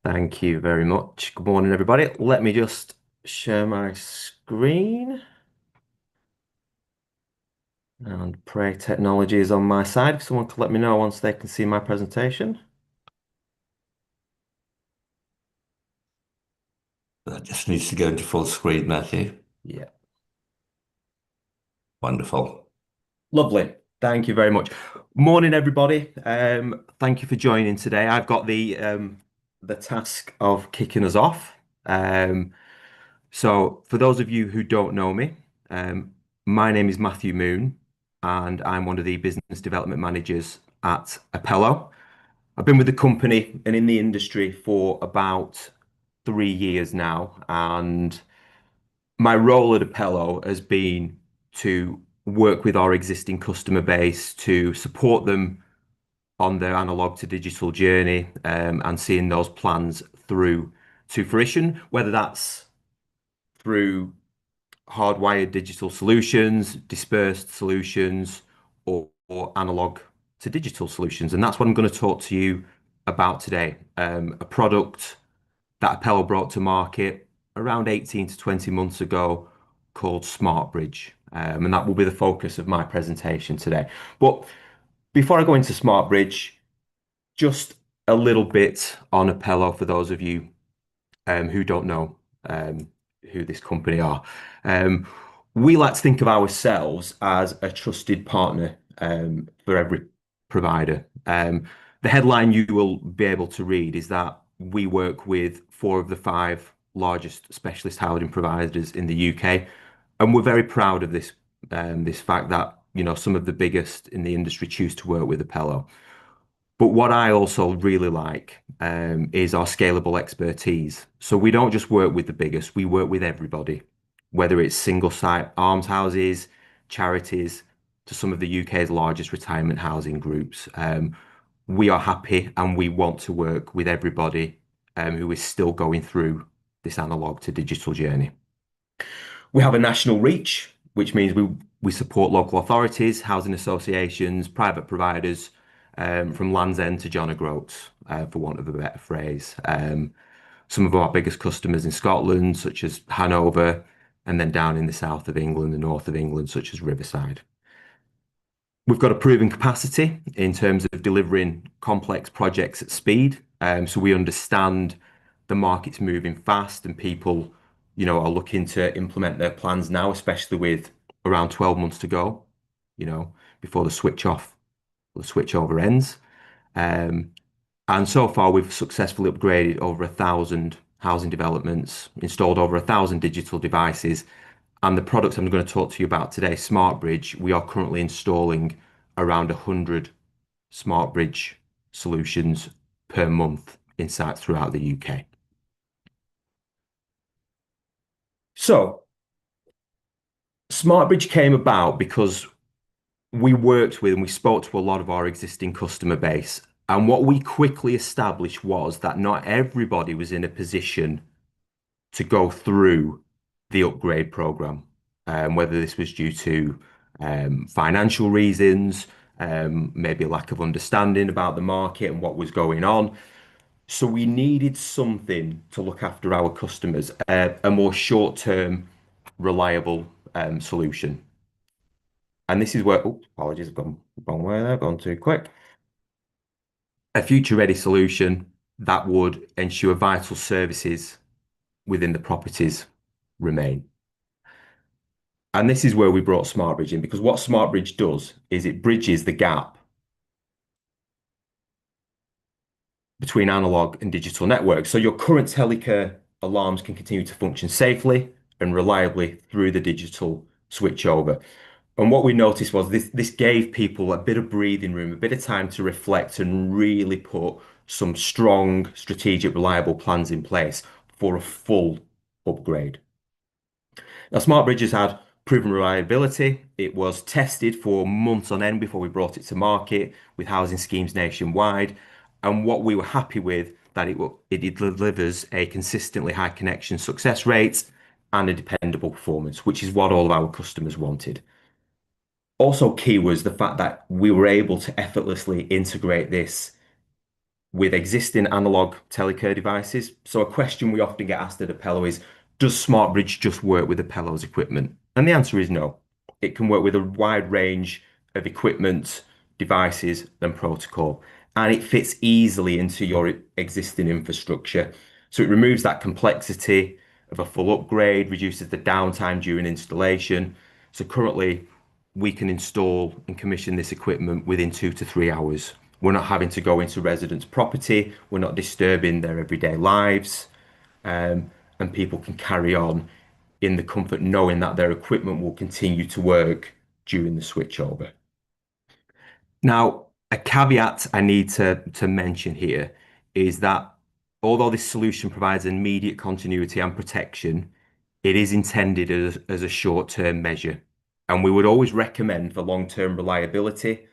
Thank you very much. Good morning, everybody. Let me just share my screen and pray technology is on my side. If someone could let me know once they can see my presentation. That just needs to go into full screen, Matthew. Yeah, Wonderful. lovely. Thank you very much. Morning, everybody. Thank you for joining today. I've got the task of kicking us off. Um, so, for those of you who don't know me, um, my name is Matthew Moon, and I'm one of the business development managers at Apello. I've been with the company and in the industry for about 3 years now, and my role at Apello has been to work with our existing customer base to support them on their analog to digital journey, and seeing those plans through to fruition, whether that's through hardwired digital solutions, dispersed solutions, or analog to digital solutions. And that's what I'm going to talk to you about today. A product that Apello brought to market around 18 to 20 months ago called SmartBridge. And that will be the focus of my presentation today. But before I go into SmartBridge, just a little bit on Apello for those of you who don't know um, who this company are. Um, we like to think of ourselves as a trusted partner for every provider. The headline you will be able to read is that we work with four of the five largest specialist housing providers in the UK, and we're very proud of this fact that some of the biggest in the industry choose to work with Apello. But what I also really like is our scalable expertise. So we don't just work with the biggest, we work with everybody, whether it's single site arms houses, charities, to some of the UK's largest retirement housing groups. We are happy and we want to work with everybody who is still going through this analog to digital journey. We have a national reach, which means we support local authorities, housing associations, private providers, from Land's End to John O'Groats, for want of a better phrase. Some of our biggest customers in Scotland, such as Hanover, and then down in the south of England, the north of England, such as Riverside. We've got a proven capacity in terms of delivering complex projects at speed. So we understand the market's moving fast and people, are looking to implement their plans now, especially with around 12 months to go, you know, before the switch over ends. Um, and so far, we've successfully upgraded over 1,000 housing developments, installed over 1,000 digital devices, and the products I'm going to talk to you about today, SmartBridge, we are currently installing around 100 SmartBridge solutions per month in sites throughout the UK. So, SmartBridge came about because we worked with and we spoke to a lot of our existing customer base. And what we quickly established was that not everybody was in a position to go through the upgrade program, whether this was due to financial reasons, maybe a lack of understanding about the market and what was going on. So we needed something to look after our customers, a more short-term, reliable solution. And this is where, oh, apologies, I've gone the wrong way there, gone too quick. A future-ready solution that would ensure vital services within the properties remain. And this is where we brought SmartBridge in, because what SmartBridge does is it bridges the gap between analog and digital networks. So your current telecare alarms can continue to function safely and reliably through the digital switchover. And what we noticed was this gave people a bit of breathing room, a bit of time to reflect and really put some strong, strategic, reliable plans in place for a full upgrade. Now, Smart Bridges had proven reliability. It was tested for months on end before we brought it to market with housing schemes nationwide. And what we were happy with, that it delivers a consistently high connection success rates and a dependable performance, which is what all of our customers wanted. Also key was the fact that we were able to effortlessly integrate this with existing analog telecare devices. So a question we often get asked at Apello is, does SmartBridge just work with Apello's equipment? And the answer is no. It can work with a wide range of equipment, devices, and protocol, and it fits easily into your existing infrastructure. So it removes that complexity of a full upgrade, reduces the downtime during installation. So currently, we can install and commission this equipment within 2 to 3 hours. We're not having to go into residents' property. We're not disturbing their everyday lives. And people can carry on in the comfort knowing that their equipment will continue to work during the switchover. Now, a caveat I need to mention here is that although this solution provides immediate continuity and protection, it is intended as a short-term measure. And we would always recommend for long-term reliability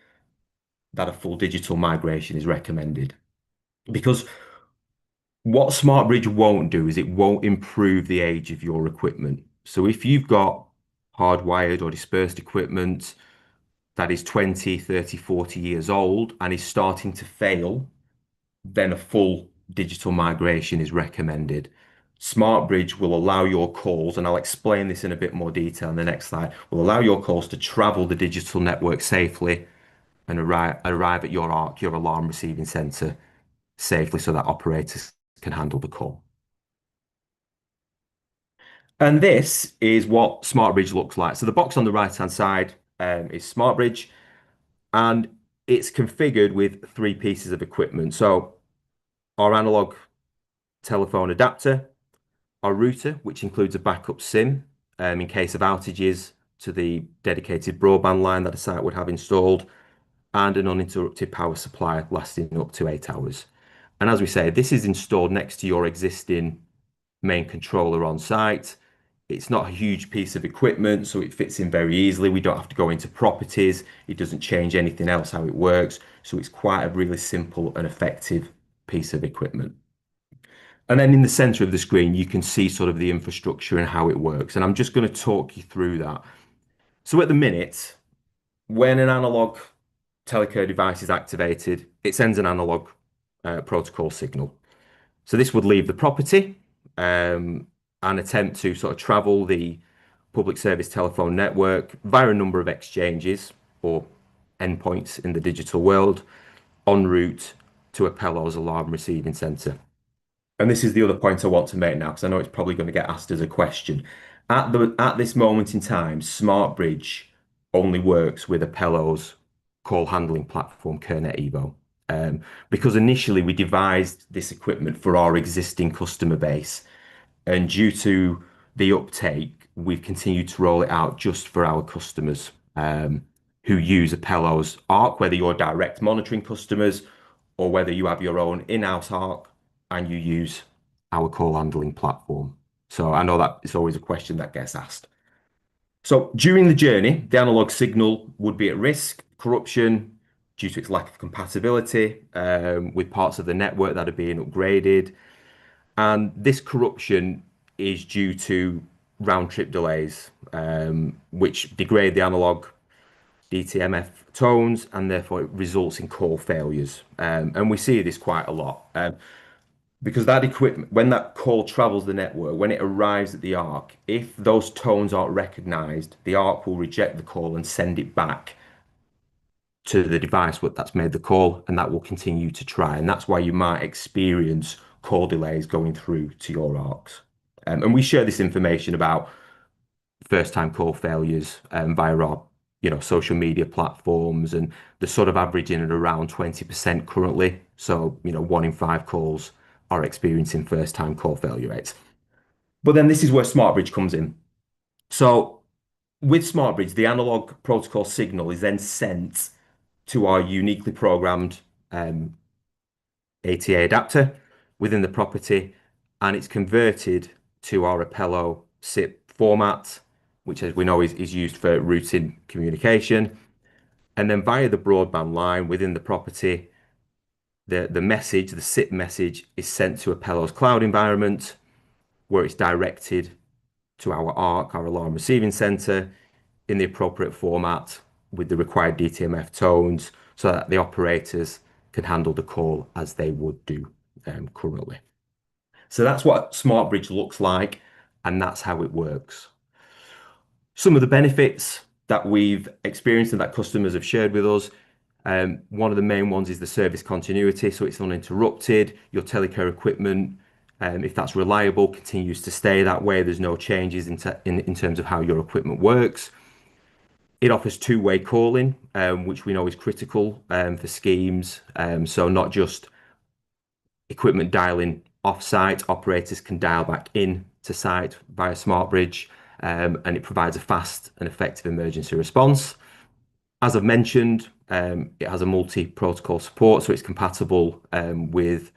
that a full digital migration is recommended. Because what SmartBridge won't do is it won't improve the age of your equipment. So if you've got hardwired or dispersed equipment that is 20, 30, 40 years old and is starting to fail, then a full digital migration is recommended. SmartBridge will allow your calls, and I'll explain this in a bit more detail in the next slide, will allow your calls to travel the digital network safely and arrive at your ARC, your alarm receiving center, safely so that operators can handle the call. And this is what SmartBridge looks like. So the box on the right-hand side is SmartBridge, and it's configured with three pieces of equipment. So our analog telephone adapter, our router, which includes a backup SIM in case of outages to the dedicated broadband line that a site would have installed, and an uninterrupted power supply lasting up to 8 hours. And as we say, this is installed next to your existing main controller on site. It's not a huge piece of equipment, so it fits in very easily. We don't have to go into properties. It doesn't change anything else how it works. So it's quite a really simple and effective piece of equipment. And then in the center of the screen, you can see sort of the infrastructure and how it works. And I'm just going to talk you through that. So at the minute, when an analog telecare device is activated, it sends an analog protocol signal. So this would leave the property and attempt to sort of travel the public service telephone network via a number of exchanges or endpoints in the digital world en route to Apello's alarm receiving center. And this is the other point I want to make now, because I know it's probably going to get asked as a question. At this moment in time, SmartBridge only works with Apello's call handling platform, Kernet Evo. Because initially we devised this equipment for our existing customer base. And due to the uptake, we've continued to roll it out just for our customers who use Apello's ARC, whether you're direct monitoring customers or whether you have your own in-house ARC and you use our call handling platform. So I know that it's always a question that gets asked. So during the journey, the analog signal would be at risk, corruption due to its lack of compatibility with parts of the network that are being upgraded. And this corruption is due to round trip delays, which degrade the analog DTMF tones and therefore it results in call failures. And we see this quite a lot. Because that equipment, when that call travels the network, when it arrives at the ARC, if those tones aren't recognized, the ARC will reject the call and send it back to the device that's made the call, and that will continue to try. And that's why you might experience call delays going through to your ARCs. And we share this information about first-time call failures via our social media platforms, and they're sort of averaging at around 20% currently. So, 1 in 5 calls are experiencing first-time call failure rates. But then this is where SmartBridge comes in. So with SmartBridge, the analog protocol signal is then sent to our uniquely programmed ATA adapter within the property, and it's converted to our Apello SIP format, which, as we know, is used for routing communication. And then via the broadband line within the property, the SIP message is sent to Apello's cloud environment, where it's directed to our ARC, our alarm receiving center, in the appropriate format with the required DTMF tones, so that the operators can handle the call as they would do currently. So that's what SmartBridge looks like, and that's how it works. Some of the benefits that we've experienced and that customers have shared with us. One of the main ones is the service continuity, so it's uninterrupted. Your telecare equipment, if that's reliable, continues to stay that way. There's no changes in terms of how your equipment works. It offers two-way calling, which we know is critical for schemes. So not just equipment dialing off-site, operators can dial back in to site via SmartBridge, and it provides a fast and effective emergency response. As I've mentioned, it has a multi-protocol support, so it's compatible with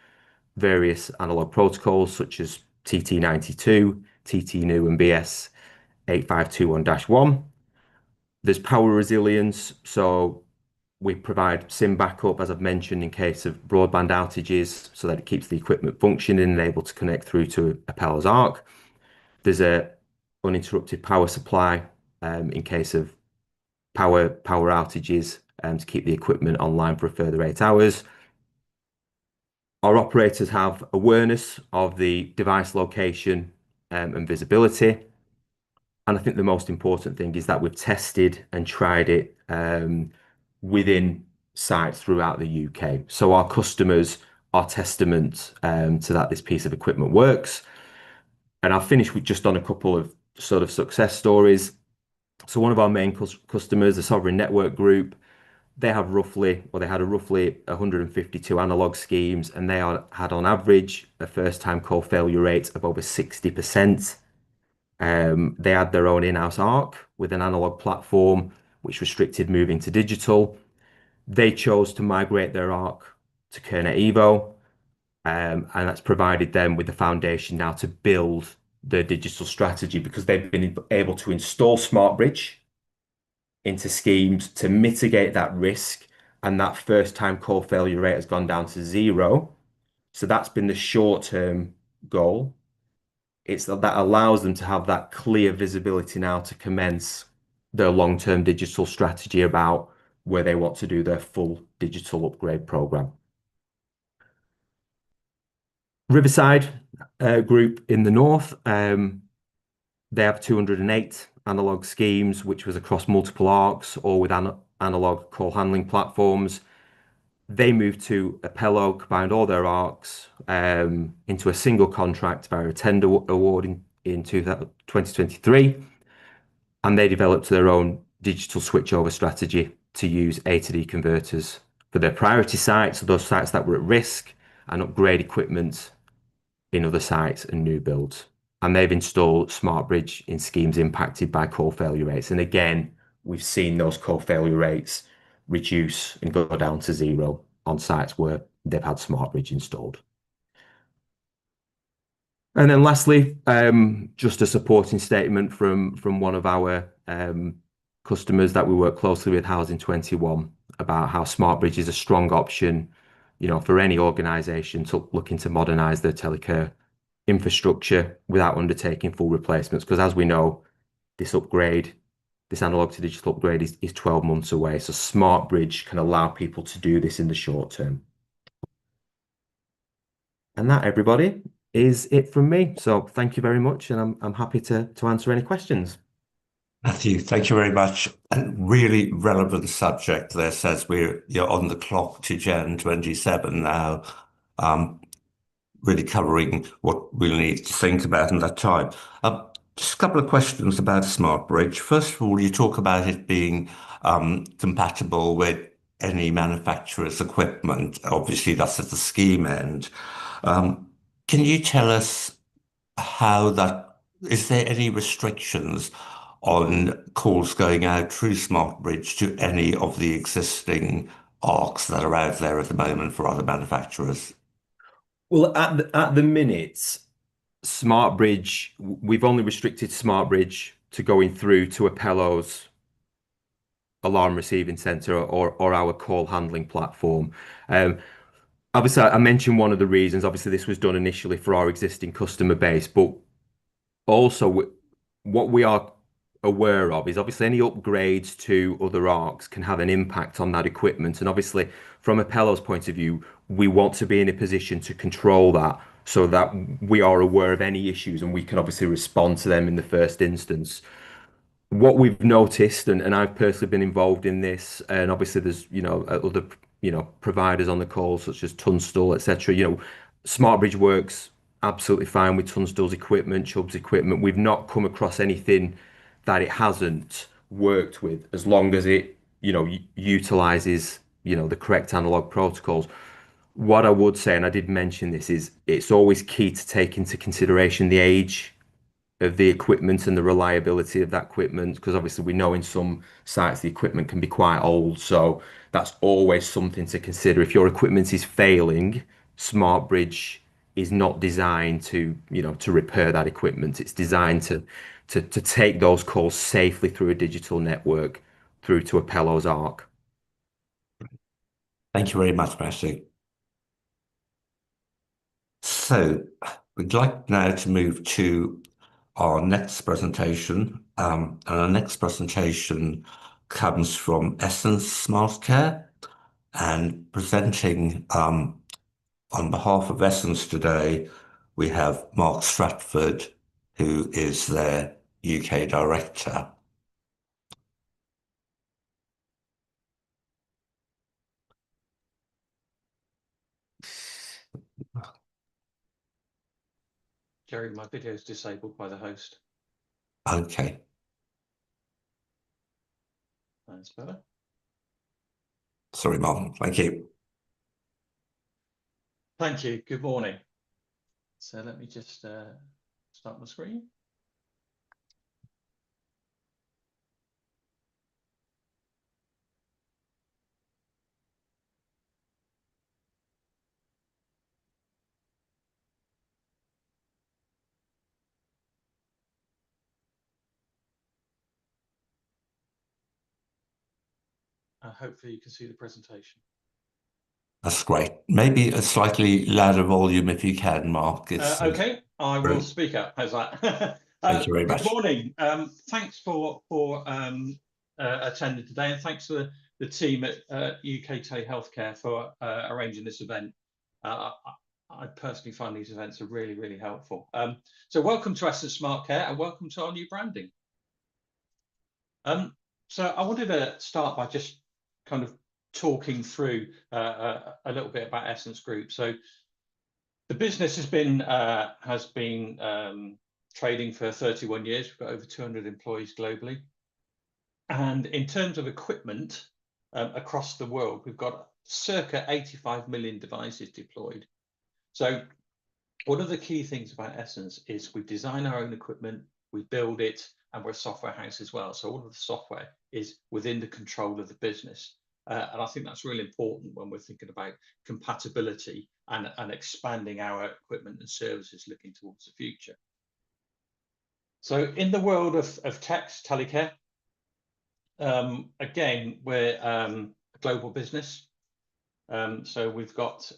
various analog protocols such as TT92, TT-NU, and BS 8521-1. There's power resilience, so we provide SIM backup, as I've mentioned, in case of broadband outages, so that it keeps the equipment functioning and able to connect through to a Palo's Arc. There's a uninterrupted power supply in case of power outages to keep the equipment online for a further 8 hours. Our operators have awareness of the device location and visibility. And I think the most important thing is that we've tested and tried it within sites throughout the UK. So our customers are testament to that this piece of equipment works. And I'll finish with just on a couple of sort of success stories. So one of our main customers, the Sovereign Network Group, they have roughly, or they had a roughly 152 analog schemes, and had on average a first-time call failure rate of over 60%. They had their own in-house ARC with an analog platform, which restricted moving to digital. They chose to migrate their ARC to Kernet Evo, and that's provided them with the foundation now to build their digital strategy because they've been able to install SmartBridge into schemes to mitigate that risk, and that first time call failure rate has gone down to 0. So that's been the short-term goal. It's that allows them to have that clear visibility now to commence their long-term digital strategy about where they want to do their full digital upgrade program. Riverside Group in the north, they have 208 analog schemes, which was across multiple ARCs or with analog call handling platforms. They moved to Apello, combined all their ARCs into a single contract via a tender award in 2023. And they developed their own digital switchover strategy to use A to D converters for their priority sites, so those sites that were at risk, and upgrade equipment in other sites and new builds. And they've installed SmartBridge in schemes impacted by call failure rates. And again, we've seen those call failure rates reduce and go down to 0 on sites where they've had SmartBridge installed. And then lastly, just a supporting statement from one of our customers that we work closely with, Housing 21, about how SmartBridge is a strong option, for any organisation looking to modernise their telecare infrastructure without undertaking full replacements. Because as we know, this analog to digital upgrade is 12 months away. So SmartBridge can allow people to do this in the short term. And that, everybody, is it from me. So thank you very much, and I'm happy to answer any questions. Matthew, thank you very much. And really relevant subject there, says you're on the clock to Jan 27 now, really covering what we'll need to think about in that time. Just a couple of questions about SmartBridge. First of all, you talk about it being compatible with any manufacturer's equipment. Obviously, that's at the scheme end. Can you tell us is there any restrictions on calls going out through SmartBridge to any of the existing ARCs that are out there at the moment for other manufacturers? Well, at the minute, SmartBridge, we've only restricted SmartBridge to going through to Apello's alarm receiving center or our call handling platform. Obviously, I mentioned one of the reasons. Obviously, this was done initially for our existing customer base, but also what we are aware of is obviously any upgrades to other arcs can have an impact on that equipment. And obviously, from Apello's point of view, we want to be in a position to control that so that we are aware of any issues and we can obviously respond to them in the first instance. What we've noticed, and I've personally been involved in this, and obviously there's, other, providers on the call, such as Tunstall, etc. SmartBridge works absolutely fine with Tunstall's equipment, Chubb's equipment. We've not come across anything that it hasn't worked with, as long as it, utilizes, the correct analog protocols. What I would say, and I did mention this, is it's always key to take into consideration the age of the equipment and the reliability of that equipment, because obviously we know in some sites the equipment can be quite old. So that's always something to consider. If your equipment is failing, SmartBridge is not designed to, to repair that equipment. It's designed to take those calls safely through a digital network through to Apello's ARC. Thank you very much, Matthew. So we'd like now to move to our next presentation. And our next presentation comes from Essence Smart Care, and presenting on behalf of Essence today, we have Mark Stratford, who is their UK director. Jerry, my video is disabled by the host. Okay. That's better. Sorry, Mark. Thank you. Thank you. Good morning. So let me just start my screen. Hopefully you can see the presentation. That's great. Maybe a slightly louder volume if you can, Mark. Okay, I will speak up. How's that? Thank you very Good much. morning. Thanks for attending today, and thanks to the team at UK Telehealthcare for arranging this event. I personally find these events are really, really helpful. So welcome to Essence Smart Care, and welcome to our new branding. So I wanted to start by just kind of talking through a little bit about Essence Group. So the business has been trading for 31 years. We've got over 200 employees globally. And in terms of equipment across the world, we've got circa 85 million devices deployed. So one of the key things about Essence is we design our own equipment, we build it, and we're a software house as well. So all of the software is within the control of the business. And I think that's really important when we're thinking about compatibility and expanding our equipment and services looking towards the future. So in the world of TECS Telecare, again, we're a global business. So we've got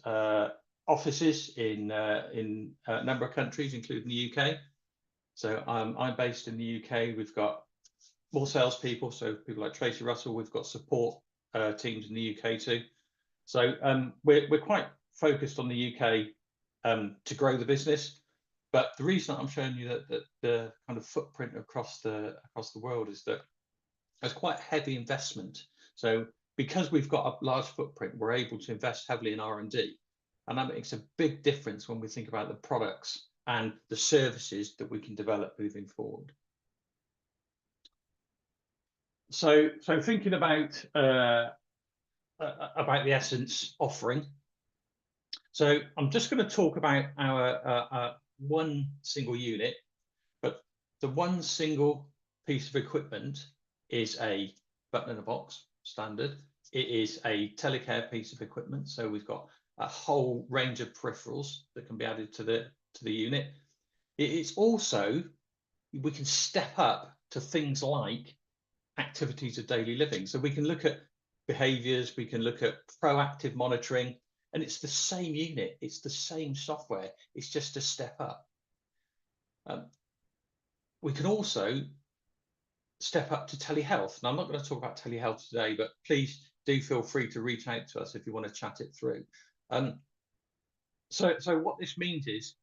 offices in a number of countries, including the UK. So I'm based in the UK. We've got more salespeople, so people like Tracy Russell. We've got support teams in the UK too. So we're quite focused on the UK to grow the business. But the reason I'm showing you that the kind of footprint across the world is that there's quite heavy investment. So because we've got a large footprint, we're able to invest heavily in R&D, and that makes a big difference when we think about the products and the services that we can develop moving forward. So thinking about the Essence offering. So I'm just going to talk about our one single unit, but the one single piece of equipment is a button in a box standard. It is a telecare piece of equipment. So we've got a whole range of peripherals that can be added to the unit. It's also, we can step up to things like activities of daily living. So we can look at behaviors, we can look at proactive monitoring, and it's the same unit, it's the same software, it's just a step up. We can also step up to telehealth. Now, I'm not going to talk about telehealth today, but please do feel free to reach out to us if you want to chat it through. So what this means is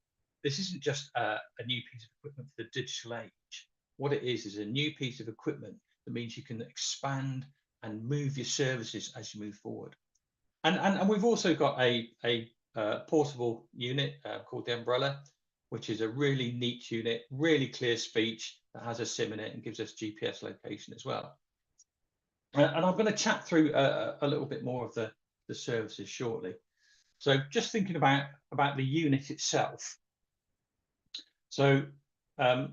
this isn't just a new piece of equipment for the digital age. What it is a new piece of equipment that means you can expand and move your services as you move forward. And we've also got a portable unit called the Umbrella, which is a really neat unit, really clear speech that has a SIM in it and gives us GPS location as well. And I'm going to chat through a little bit more of the services shortly. So just thinking about the unit itself. So the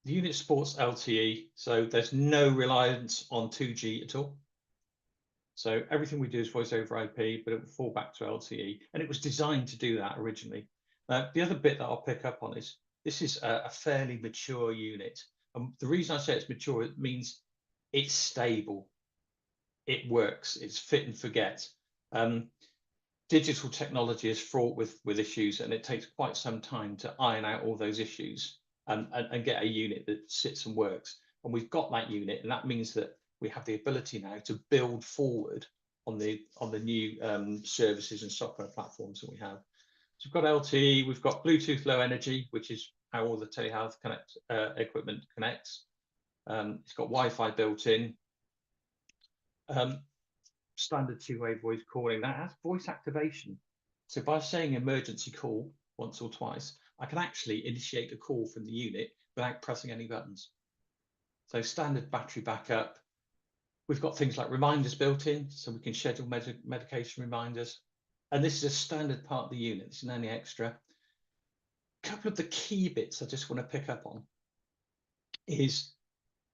unit supports LTE, so there's no reliance on 2G at all. So everything we do is voice over IP, but it will fall back to LTE, and it was designed to do that originally. The other bit that I'll pick up on is this is a fairly mature unit. And the reason I say it's mature, it means it's stable, it works, it's fit and forget. Digital technology is fraught with issues, and it takes quite some time to iron out all those issues and get a unit that sits and works. And we've got that unit, and that means that we have the ability now to build forward on the new services and software platforms that we have. So we've got LTE, we've got Bluetooth Low Energy, which is how all the telehealth equipment connects. It's got Wi-Fi built in. Standard two-way voice calling, that has voice activation. So by saying emergency call once or twice, I can actually initiate a call from the unit without pressing any buttons. So standard battery backup. We've got things like reminders built in, so we can schedule medication reminders. And this is a standard part of the unit. This isn't any extra. A couple of the key bits I just want to pick up on is,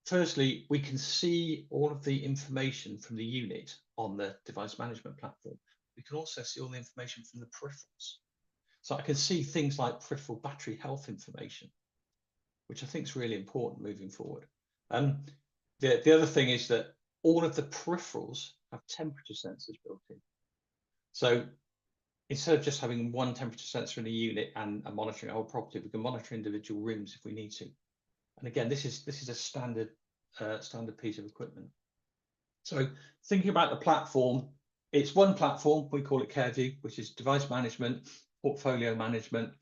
firstly, we can see all of the information from the unit on the device management platform. We can also see all the information from the peripherals. So I can see things like peripheral battery health information, which I think is really important moving forward. The other thing is that all of the peripherals have temperature sensors built in. So instead of just having one temperature sensor in a unit and monitoring a whole property, we can monitor individual rooms if we need to. And again, this is a standard piece of equipment. So thinking about the platform, it's one platform, we call it CareView, which is device management, portfolio management,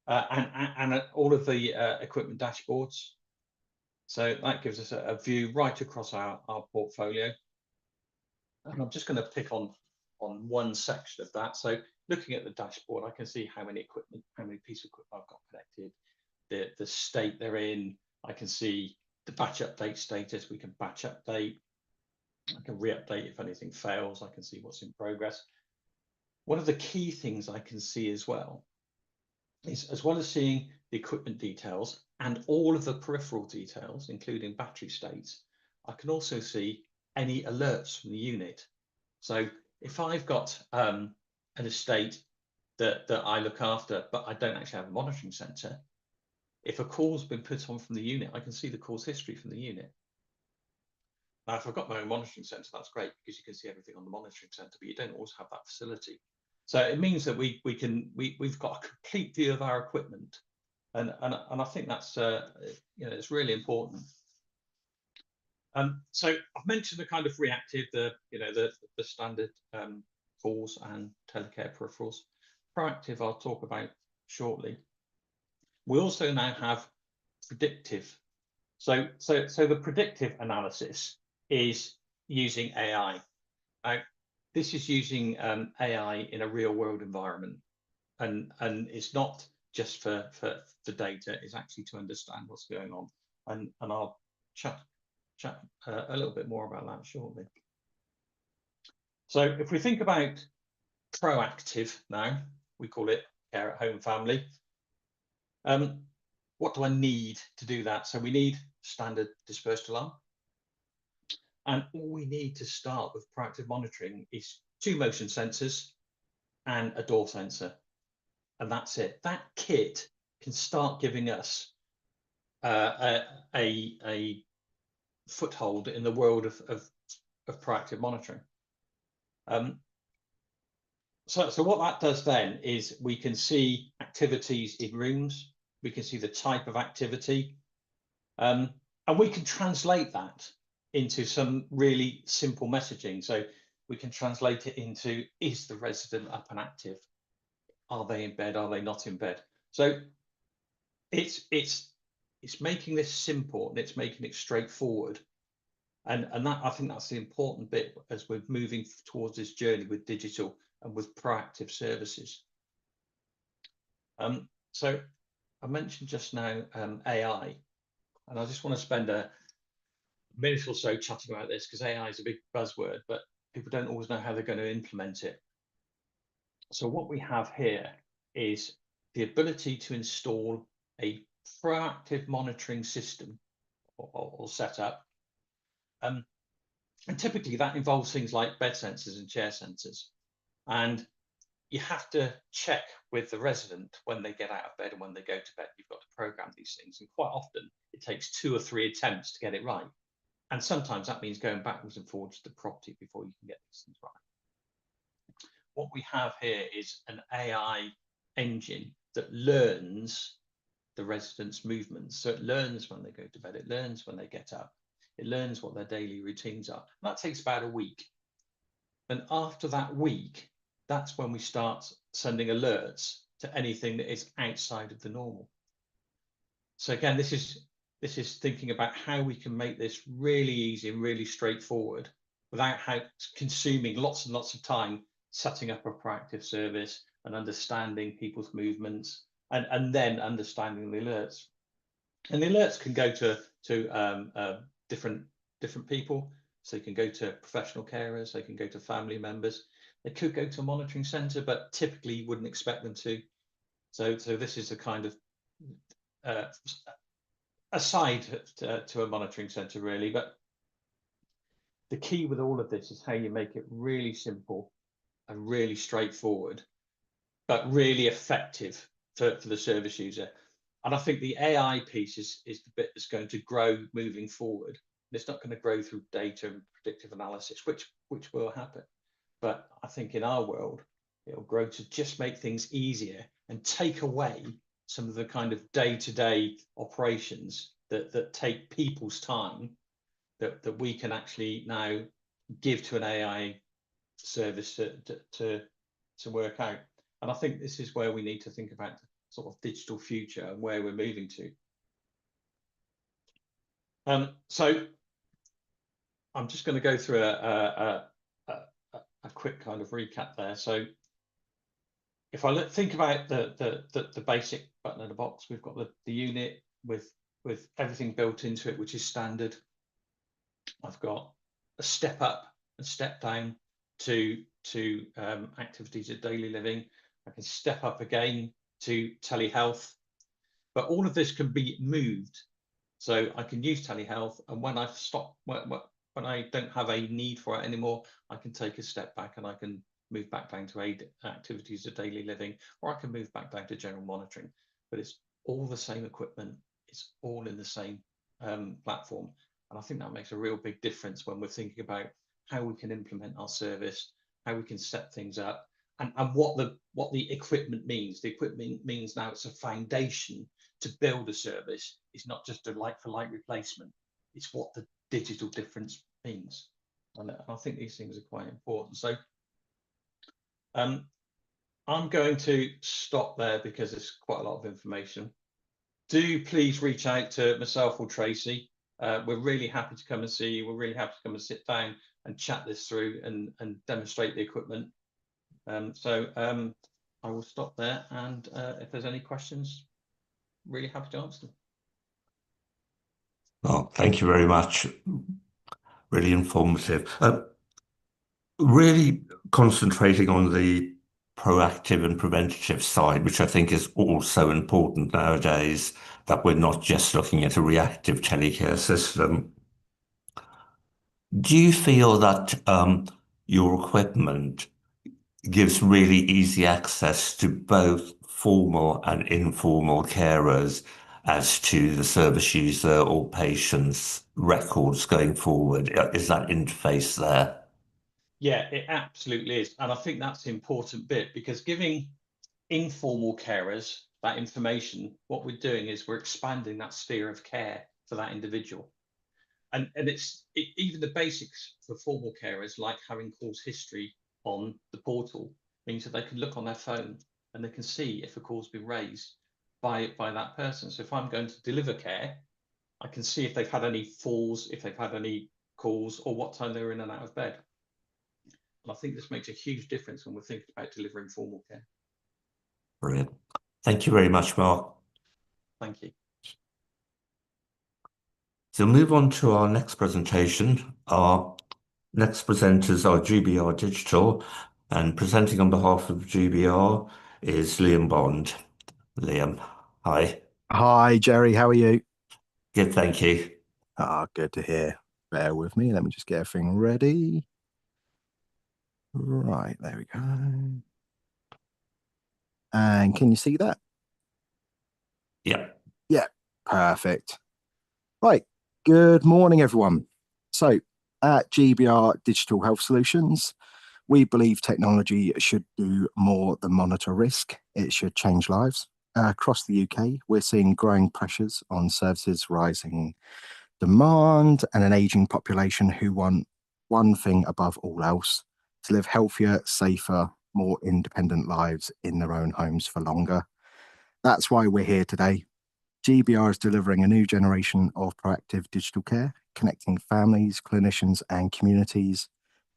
and all of the equipment dashboards. So that gives us a view right across our portfolio. And I'm just going to pick on one section of that. So looking at the dashboard, I can see how many pieces of equipment I've got connected, the state they're in. I can see the batch update status. We can batch update. I can re-update if anything fails. I can see what's in progress. One of the key things I can see as well is, as well as seeing the equipment details and all of the peripheral details, including battery states, I can also see any alerts from the unit. So if I've got an estate that I look after, but I don't actually have a monitoring center, if a call's been put on from the unit, I can see the call's history from the unit. Now, if I've got my own monitoring center, that's great because you can see everything on the monitoring center, but you don't always have that facility. So it means that we've got a complete view of our equipment, and I think that's it's really important. So I've mentioned the kind of reactive, the standard calls and telecare peripherals. Proactive, I'll talk about shortly. We also now have predictive. So the predictive analysis is using AI. Now, this is using AI in a real world environment, and it's not just for data, it's actually to understand what's going on. And I'll chat a little bit more about that shortly. So if we think about proactive now, we call it care at home family. What do I need to do that? So we need standard dispersed alarm. And all we need to start with proactive monitoring is 2 motion sensors and a door sensor. And that's it. That kit can start giving us a foothold in the world of proactive monitoring. So what that does then is we can see activities in rooms, we can see the type of activity, and And we can translate that into some really simple messaging. So we can translate it into, is the resident up and active? Are they in bed? Are they not in bed? So it's making this simple, and it's making it straightforward. And that, I think that's the important bit as we're moving towards this journey with digital and with proactive services. So I mentioned just now AI, and I just want to spend a minute or so chatting about this, because AI is a big buzzword, but people don't always know how they're going to implement it. So what we have here is the ability to install a proactive monitoring system or setup. And typically that involves things like bed sensors and chair sensors. And you have to check with the resident when they get out of bed and when they go to bed. You've got to program these things. And quite often it takes 2 or 3 attempts to get it right. And sometimes that means going backwards and forwards to the property before you can get these things right. What we have here is an AI engine that learns the residents' movements. So it learns when they go to bed, it learns when they get up, it learns what their daily routines are. And that takes about a week. And after that week, that's when we start sending alerts to anything that is outside of the normal. So again, this is thinking about how we can make this really easy and really straightforward without consuming lots and lots of time setting up a proactive service and understanding people's movements and then understanding the alerts. And the alerts can go to different people. So they can go to professional carers, they can go to family members, they could go to a monitoring centre, but typically you wouldn't expect them to. So this is a kind of aside to a monitoring centre, really. But the key with all of this is how you make it really simple and really straightforward, but really effective for the service user. And I think the AI piece is the bit that's going to grow moving forward. It's not going to grow through data and predictive analysis, which will happen. But I think in our world, it'll grow to just make things easier and take away some of the kind of day-to-day operations that take people's time, that we can actually now give to an AI service to work out. And I think this is where we need to think about the sort of digital future and where we're moving to. So I'm just going to go through a quick kind of recap there. So if I think about the basic button in the box, we've got the unit with everything built into it, which is standard. I've got a step up and step down to activities of daily living. I can step up again to telehealth, but all of this can be moved. So I can use telehealth, and when I've stopped, when I don't have a need for it anymore, I can take a step back and I can move back down to activities of daily living, or I can move back down to general monitoring. But it's all the same equipment. It's all in the same platform. And I think that makes a real big difference when we're thinking about how we can implement our service, how we can set things up, and what the equipment means. The equipment means now it's a foundation to build a service. It's not just a like-for-like replacement. It's what the digital difference means. And I think these things are quite important. So I'm going to stop there because it's quite a lot of information. Do please reach out to myself or Tracy. We're really happy to come and see you. We're really happy to come and sit down and chat this through and demonstrate the equipment. I will stop there, and if there's any questions, really happy to answer them. Well, thank you very much. Really informative. Really concentrating on the proactive and preventative side, which I think is also important nowadays, that we're not just looking at a reactive telecare system. Do you feel that your equipment gives really easy access to both formal and informal carers as to the service user or patient's records going forward? Is that interface there? Yeah, it absolutely is. And I think that's the important bit, because giving informal carers that information, what we're doing is we're expanding that sphere of care for that individual. and even the basics for formal carers, like having calls history on the portal, means that they can look on their phone and they can see if a call's been raised by that person. So if I'm going to deliver care, I can see if they've had any falls, if they've had any calls, or what time they were in and out of bed. And I think this makes a huge difference when we're thinking about delivering formal care. Brilliant. Thank you very much, Mark. Thank you. So move on to our next presentation. Our next presenters are GBR Digital, and presenting on behalf of GBR is Liam Bond. Liam, hi. Hi, Jerry. How are you? Good, thank you. Good to hear. Bear with me. Let me just get everything ready. Right, there we go. And can you see that? Yeah. Yeah, perfect. Right. Good morning, everyone. So, at GBR Digital Health Solutions, we believe technology should do more than monitor risk. It should change lives. Across the UK, we're seeing growing pressures on services, rising demand, and an aging population who want one thing above all else: to live healthier, safer, more independent lives in their own homes for longer. That's why we're here today. GBR is delivering a new generation of proactive digital care, connecting families, clinicians, and communities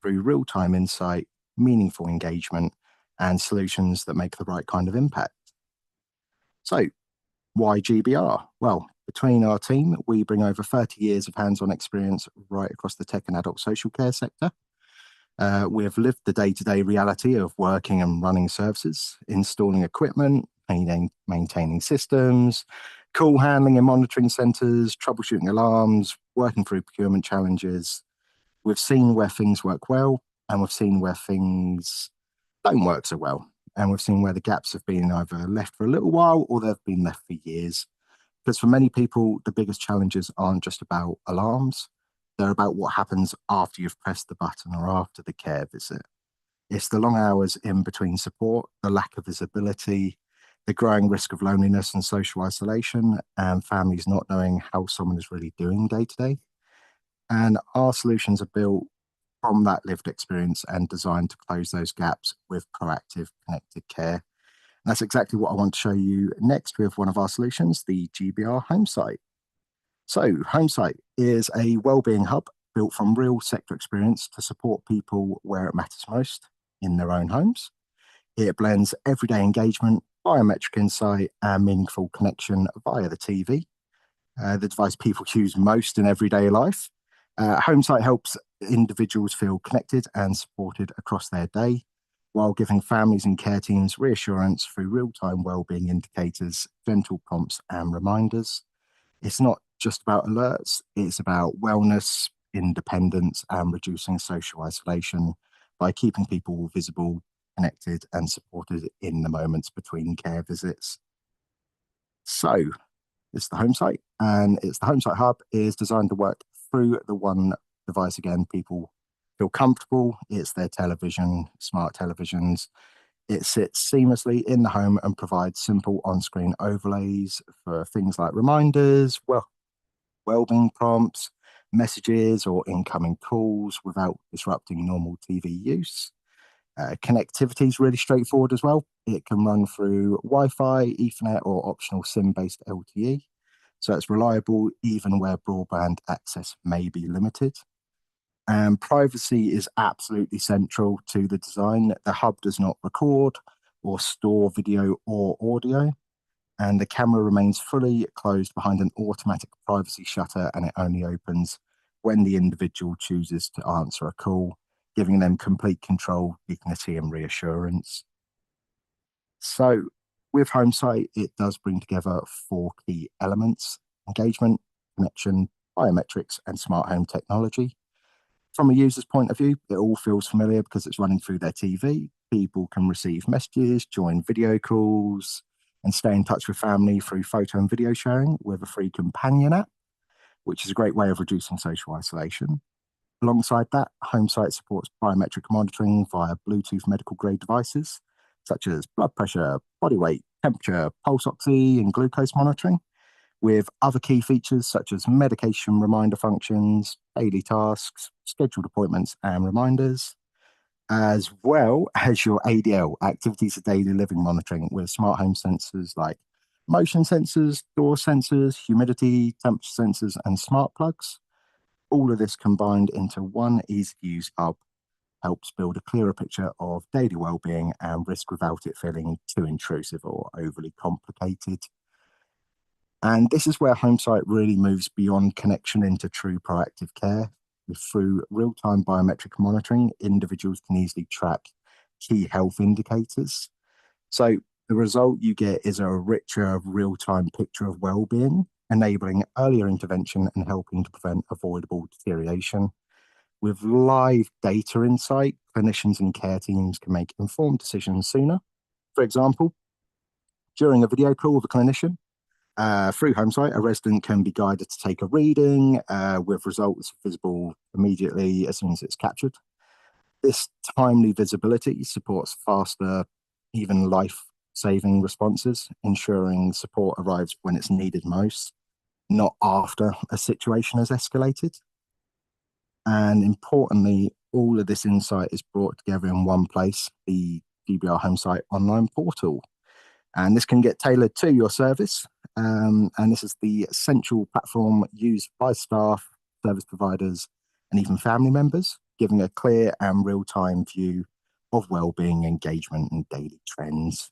through real-time insight, meaningful engagement, and solutions that make the right kind of impact. So, why GBR? Well, between our team, we bring over 30 years of hands-on experience right across the tech and adult social care sector. We have lived the day-to-day reality of working and running services, installing equipment, maintaining systems, call handling and monitoring centres, troubleshooting alarms, working through procurement challenges. We've seen where things work well, and we've seen where things don't work so well. And we've seen where the gaps have been either left for a little while or they've been left for years. Because for many people, the biggest challenges aren't just about alarms. They're about what happens after you've pressed the button or after the care visit. It's the long hours in between support, the lack of visibility, the growing risk of loneliness and social isolation, and families not knowing how someone is really doing day to day. And our solutions are built from that lived experience and designed to close those gaps with proactive connected care. And that's exactly what I want to show you next with one of our solutions, the GBR Home Site. So, Home Site is a wellbeing hub built from real sector experience to support people where it matters most, in their own homes. It blends everyday engagement, biometric insight, and meaningful connection via the TV, the device people use most in everyday life. Home Site helps individuals feel connected and supported across their day, while giving families and care teams reassurance through real-time wellbeing indicators, gentle prompts, and reminders. It's not just about alerts, it's about wellness, independence, and reducing social isolation by keeping people visible, connected, and supported in the moments between care visits. So, it's the Home Site, and it's the Home Site Hub is designed to work through the one device again. People feel comfortable. It's their television, smart televisions. It sits seamlessly in the home and provides simple on-screen overlays for things like reminders, well-being prompts, messages, or incoming calls without disrupting normal TV use. Connectivity is really straightforward as well. It can run through Wi-Fi, Ethernet, or optional SIM-based LTE. So it's reliable even where broadband access may be limited. And privacy is absolutely central to the design. The hub does not record or store video or audio, and the camera remains fully closed behind an automatic privacy shutter, and it only opens when the individual chooses to answer a call, giving them complete control, dignity, and reassurance. So with Home Site, it does bring together 4 key elements: engagement, connection, biometrics, and smart home technology. From a user's point of view, it all feels familiar because it's running through their TV. People can receive messages, join video calls, and stay in touch with family through photo and video sharing with a free companion app, which is a great way of reducing social isolation. Alongside that, Home Site supports biometric monitoring via Bluetooth medical grade devices, such as blood pressure, body weight, temperature, pulse oxy, and glucose monitoring, with other key features such as medication reminder functions, daily tasks, scheduled appointments and reminders, as well as your ADL, activities of daily living monitoring, with smart home sensors like motion sensors, door sensors, humidity, temperature sensors, and smart plugs. All of this combined into one easy-to-use hub helps build a clearer picture of daily well-being and risk without it feeling too intrusive or overly complicated. And this is where HomeSight really moves beyond connection into true proactive care. Through real-time biometric monitoring, individuals can easily track key health indicators. So the result you get is a richer real-time picture of well-being, enabling earlier intervention and helping to prevent avoidable deterioration. With live data insight, clinicians and care teams can make informed decisions sooner. For example, during a video call with a clinician, through HomeSight, a resident can be guided to take a reading with results visible immediately as soon as it's captured. This timely visibility supports faster, even life-saving responses, ensuring support arrives when it's needed most, not after a situation has escalated. And importantly, all of this insight is brought together in one place, the GBR HomeSight online portal. And this can get tailored to your service. And this is the essential platform used by staff, service providers, and even family members, giving a clear and real-time view of well-being, engagement, and daily trends.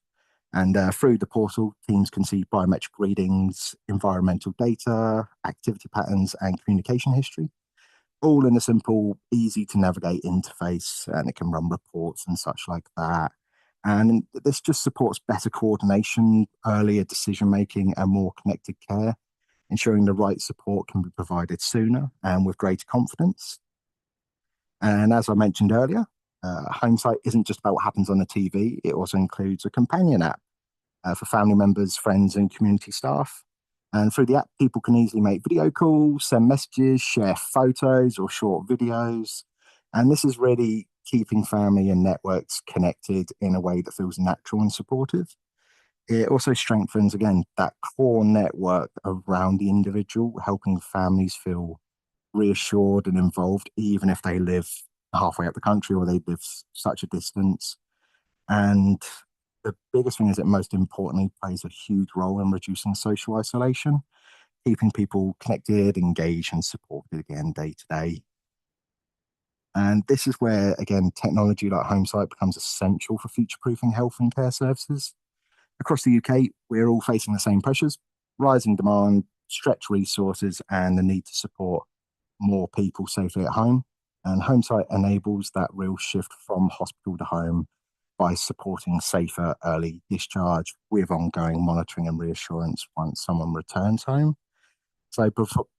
And through the portal, teams can see biometric readings, environmental data, activity patterns, and communication history, all in a simple, easy to navigate interface, and it can run reports and such like that. And this just supports better coordination, earlier decision making, and more connected care, ensuring the right support can be provided sooner and with greater confidence. And as I mentioned earlier, HomeSight isn't just about what happens on the TV, it also includes a companion app for family members, friends, and community staff. And through the app, people can easily make video calls, send messages, share photos or short videos. And this is really keeping family and networks connected in a way that feels natural and supportive. It also strengthens, again, that core network around the individual, helping families feel reassured and involved, even if they live halfway up the country or they live such a distance. And the biggest thing is it most importantly plays a huge role in reducing social isolation, keeping people connected, engaged, and supported again day to day. And this is where, again, technology like HomeSight becomes essential for future-proofing health and care services. Across the UK, we're all facing the same pressures: rising demand, stretched resources, and the need to support more people safely at home. And HomeSight enables that real shift from hospital to home by supporting safer early discharge with ongoing monitoring and reassurance once someone returns home. So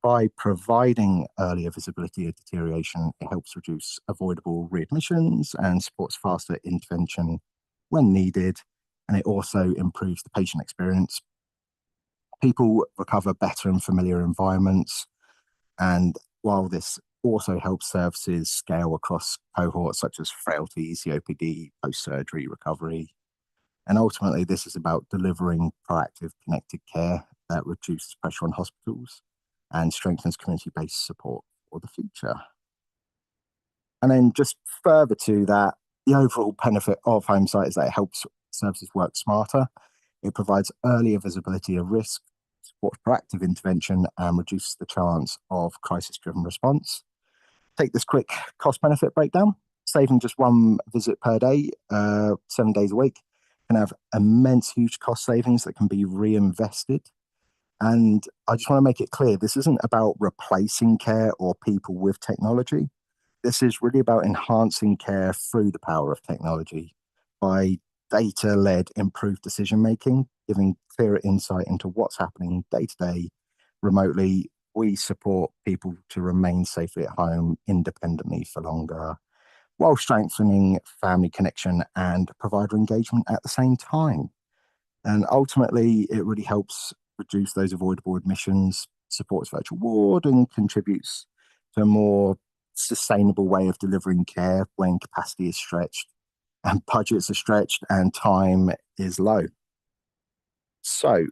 by providing earlier visibility of deterioration, it helps reduce avoidable readmissions and supports faster intervention when needed. And it also improves the patient experience. People recover better in familiar environments. And while this also helps services scale across cohorts such as frailty, COPD, post-surgery recovery. And ultimately, this is about delivering proactive, connected care that reduces pressure on hospitals and strengthens community-based support for the future. And then just further to that, the overall benefit of HomeSight is that it helps services work smarter. It provides earlier visibility of risk, supports proactive intervention, and reduces the chance of crisis-driven response. Take this quick cost-benefit breakdown. Saving just one visit per day, 7 days a week, can have immense, huge cost savings that can be reinvested. And I just want to make it clear, this isn't about replacing care or people with technology. This is really about enhancing care through the power of technology by data-led improved decision-making, giving clearer insight into what's happening day to day remotely. We support people to remain safely at home independently for longer, while strengthening family connection and provider engagement at the same time. And ultimately, it really helps reduce those avoidable admissions, supports virtual ward, and contributes to a more sustainable way of delivering care when capacity is stretched and budgets are stretched and time is low. So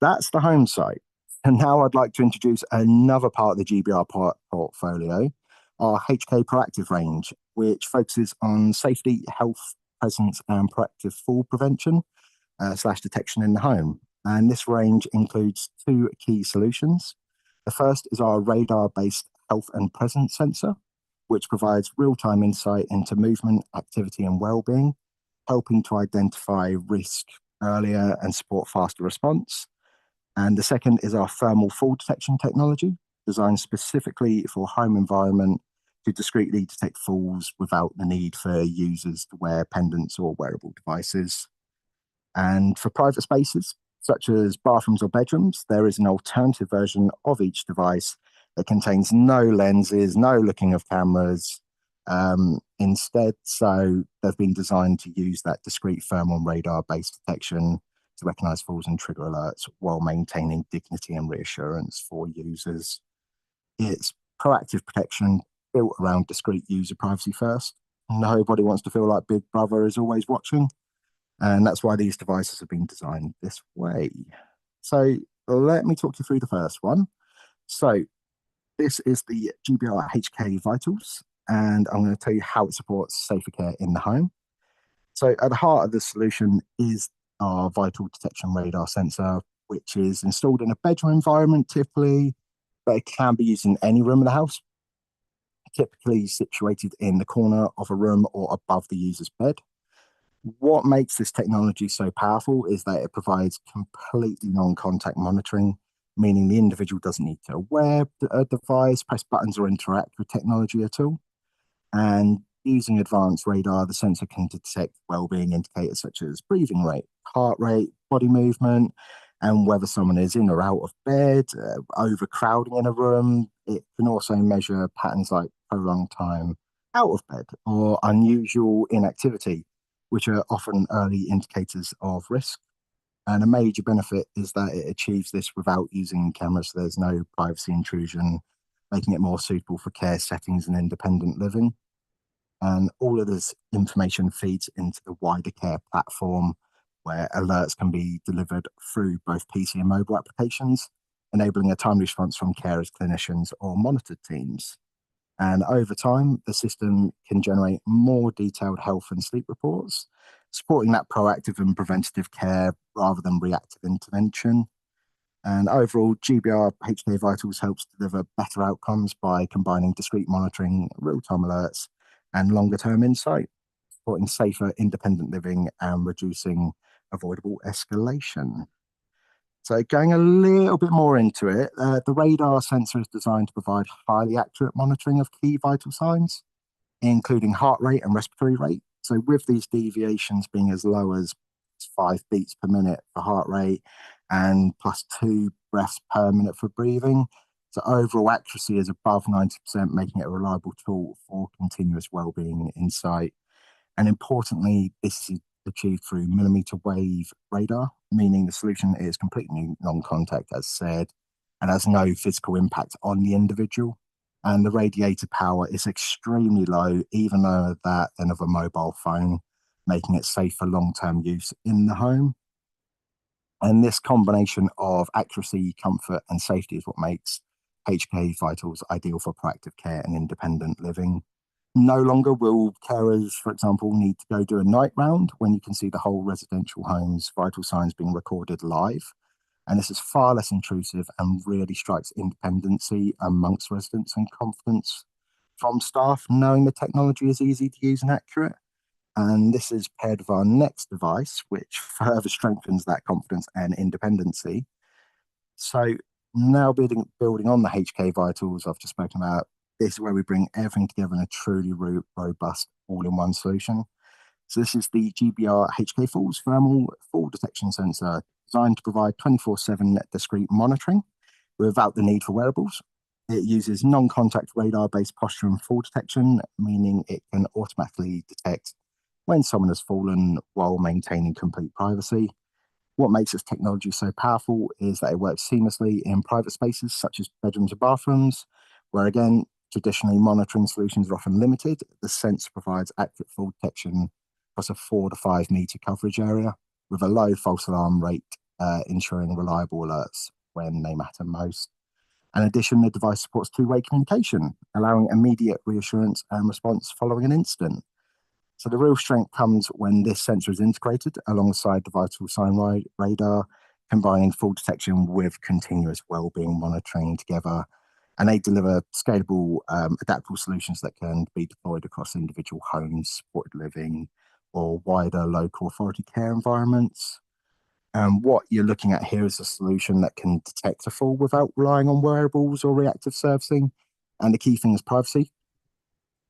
that's the home site. And now I'd like to introduce another part of the GBR portfolio, our HK Proactive range, which focuses on safety, health, presence, and proactive fall prevention / detection in the home. And this range includes two key solutions. The first is our radar-based health and presence sensor, which provides real-time insight into movement, activity, and well-being, helping to identify risk earlier and support faster response. And the second is our thermal fall detection technology, designed specifically for home environment to discreetly detect falls without the need for users to wear pendants or wearable devices. And for private spaces, such as bathrooms or bedrooms, there is an alternative version of each device that contains no lenses, no looking of cameras. Instead, so they've been designed to use that discrete thermal and radar-based detection to recognize falls and trigger alerts while maintaining dignity and reassurance for users. It's proactive protection built around discrete user privacy first. Nobody wants to feel like Big Brother is always watching. And that's why these devices have been designed this way. So let me talk you through the first one. So this is the GBR HK Vitals, and I'm going to tell you how it supports safer care in the home. So at the heart of the solution is our vital detection radar sensor, which is installed in a bedroom environment typically, but it can be used in any room of the house, typically situated in the corner of a room or above the user's bed. What makes this technology so powerful is that it provides completely non-contact monitoring, meaning the individual doesn't need to wear a device, press buttons, or interact with technology at all. And using advanced radar, the sensor can detect well-being indicators such as breathing rate, heart rate, body movement, and whether someone is in or out of bed, overcrowding in a room. It can also measure patterns like prolonged time out of bed or unusual inactivity, which are often early indicators of risk. And a major benefit is that it achieves this without using cameras, so there's no privacy intrusion, making it more suitable for care settings and independent living. And all of this information feeds into the wider care platform, where alerts can be delivered through both PC and mobile applications, enabling a timely response from carers, clinicians, or monitored teams. And over time, the system can generate more detailed health and sleep reports, supporting that proactive and preventative care rather than reactive intervention. And overall, GBR HK Vitals helps deliver better outcomes by combining discrete monitoring, real-time alerts, and longer-term insight, supporting safer, independent living and reducing avoidable escalation. So going a little bit more into it, the radar sensor is designed to provide highly accurate monitoring of key vital signs, including heart rate and respiratory rate. So with these deviations being as low as 5 beats per minute for heart rate and plus 2 breaths per minute for breathing. So overall accuracy is above 90%, making it a reliable tool for continuous well-being insight. And importantly, this is achieved through millimeter wave radar, meaning the solution is completely non-contact, as said, and has no physical impact on the individual. And the radiator power is extremely low, even lower than of a mobile phone, making it safe for long-term use in the home. And this combination of accuracy, comfort, and safety is what makes HK Vitals ideal for proactive care and independent living. No longer will carers, for example, need to go do a night round when you can see the whole residential home's vital signs being recorded live. And this is far less intrusive and really strikes independency amongst residents and confidence from staff, knowing the technology is easy to use and accurate. And this is paired with our next device, which further strengthens that confidence and independency. So now building on the HK Vitals I've just spoken about, this is where we bring everything together in a truly robust all-in-one solution. So this is the GBR HK Falls Thermal Fall Detection Sensor, designed to provide 24/7 discrete monitoring without the need for wearables. It uses non-contact radar-based posture and fall detection, meaning it can automatically detect when someone has fallen while maintaining complete privacy. What makes this technology so powerful is that it works seamlessly in private spaces such as bedrooms and bathrooms, where again, traditionally monitoring solutions are often limited. The sensor provides accurate fall detection across a 4 to 5 meter coverage area with a low false alarm rate ensuring reliable alerts when they matter most. In addition, the device supports two-way communication, allowing immediate reassurance and response following an incident. So the real strength comes when this sensor is integrated alongside the vital sign radar, combining full detection with continuous well-being monitoring together. And they deliver scalable, adaptable solutions that can be deployed across individual homes, supported living, or wider local authority care environments. What you're looking at here is a solution that can detect a fall without relying on wearables or reactive servicing. And the key thing is privacy.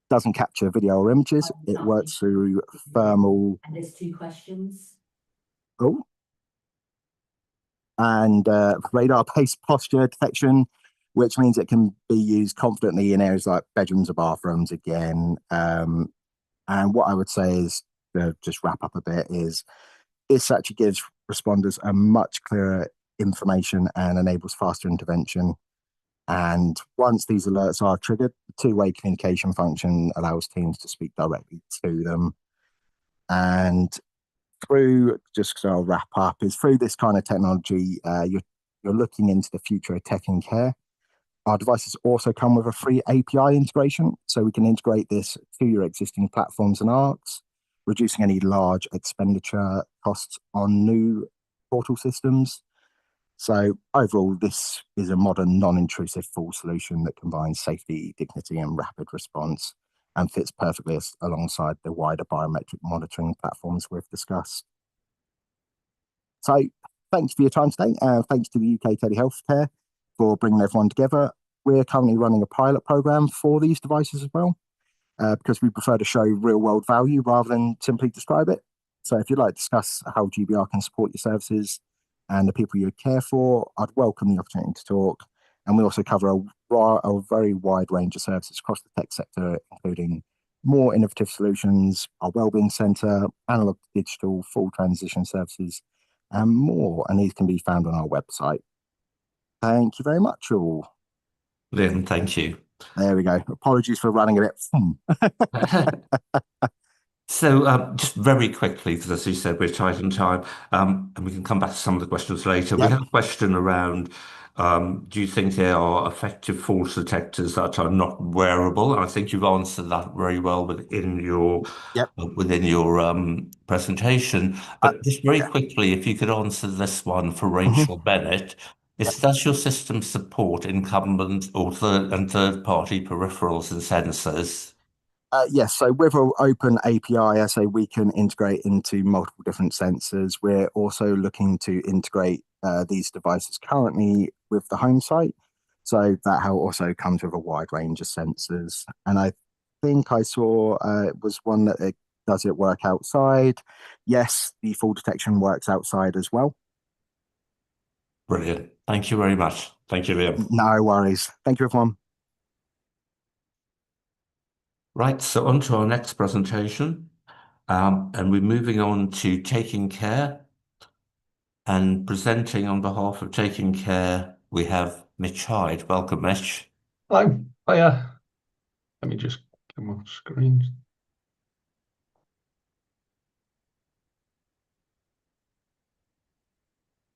Doesn't capture video or images. It works through thermal. And there's two questions. Oh, and radar-based posture detection, which means it can be used confidently in areas like bedrooms or bathrooms again. And what I would say is, just wrap up a bit, is this actually gives responders a much clearer information and enables faster intervention. And once these alerts are triggered, the two-way communication function allows teams to speak directly to them. And just so I'll wrap up, is through this kind of technology, you're looking into the future of tech in care. Our devices also come with a free API integration, so we can integrate this to your existing platforms and ARCs, reducing any large expenditure costs on new portal systems. So overall, this is a modern, non-intrusive full solution that combines safety, dignity, and rapid response, and fits perfectly alongside the wider biometric monitoring platforms we've discussed. So thanks for your time today, and thanks to the UK Telehealthcare for bringing everyone together. We're currently running a pilot program for these devices as well, because we prefer to show real-world value rather than simply describe it. So if you'd like to discuss how GBR can support your services and the people you care for, I'd welcome the opportunity to talk. And we also cover a very wide range of services across the tech sector, including more innovative solutions, our wellbeing centre, analog to digital, full transition services, and more. And these can be found on our website. Thank you very much, all. Liam, thank you. There we go. Apologies for running a bit. So just very quickly, because as you said, we're tight on time, and we can come back to some of the questions later. Yep. We have a question around, do you think there are effective false detectors that are not wearable? And I think you've answered that very well within your Yep. presentation. But just very quickly, if you could answer this one for Rachel Bennett, does your system support incumbent or third-party peripherals and sensors? Yes, so with an open API, I say we can integrate into multiple different sensors. We're also looking to integrate these devices currently with the home site. So that also comes with a wide range of sensors. And I think I saw it was one that does it work outside? Yes, the fall detection works outside as well. Brilliant. Thank you very much. Thank you, Liam. No worries. Thank you, everyone. Right, so on to our next presentation, and we're moving on to Taking Care, and presenting on behalf of Taking Care, we have Mitch Hyde. Welcome, Mitch. Hello. Hiya. Let me just get my screen.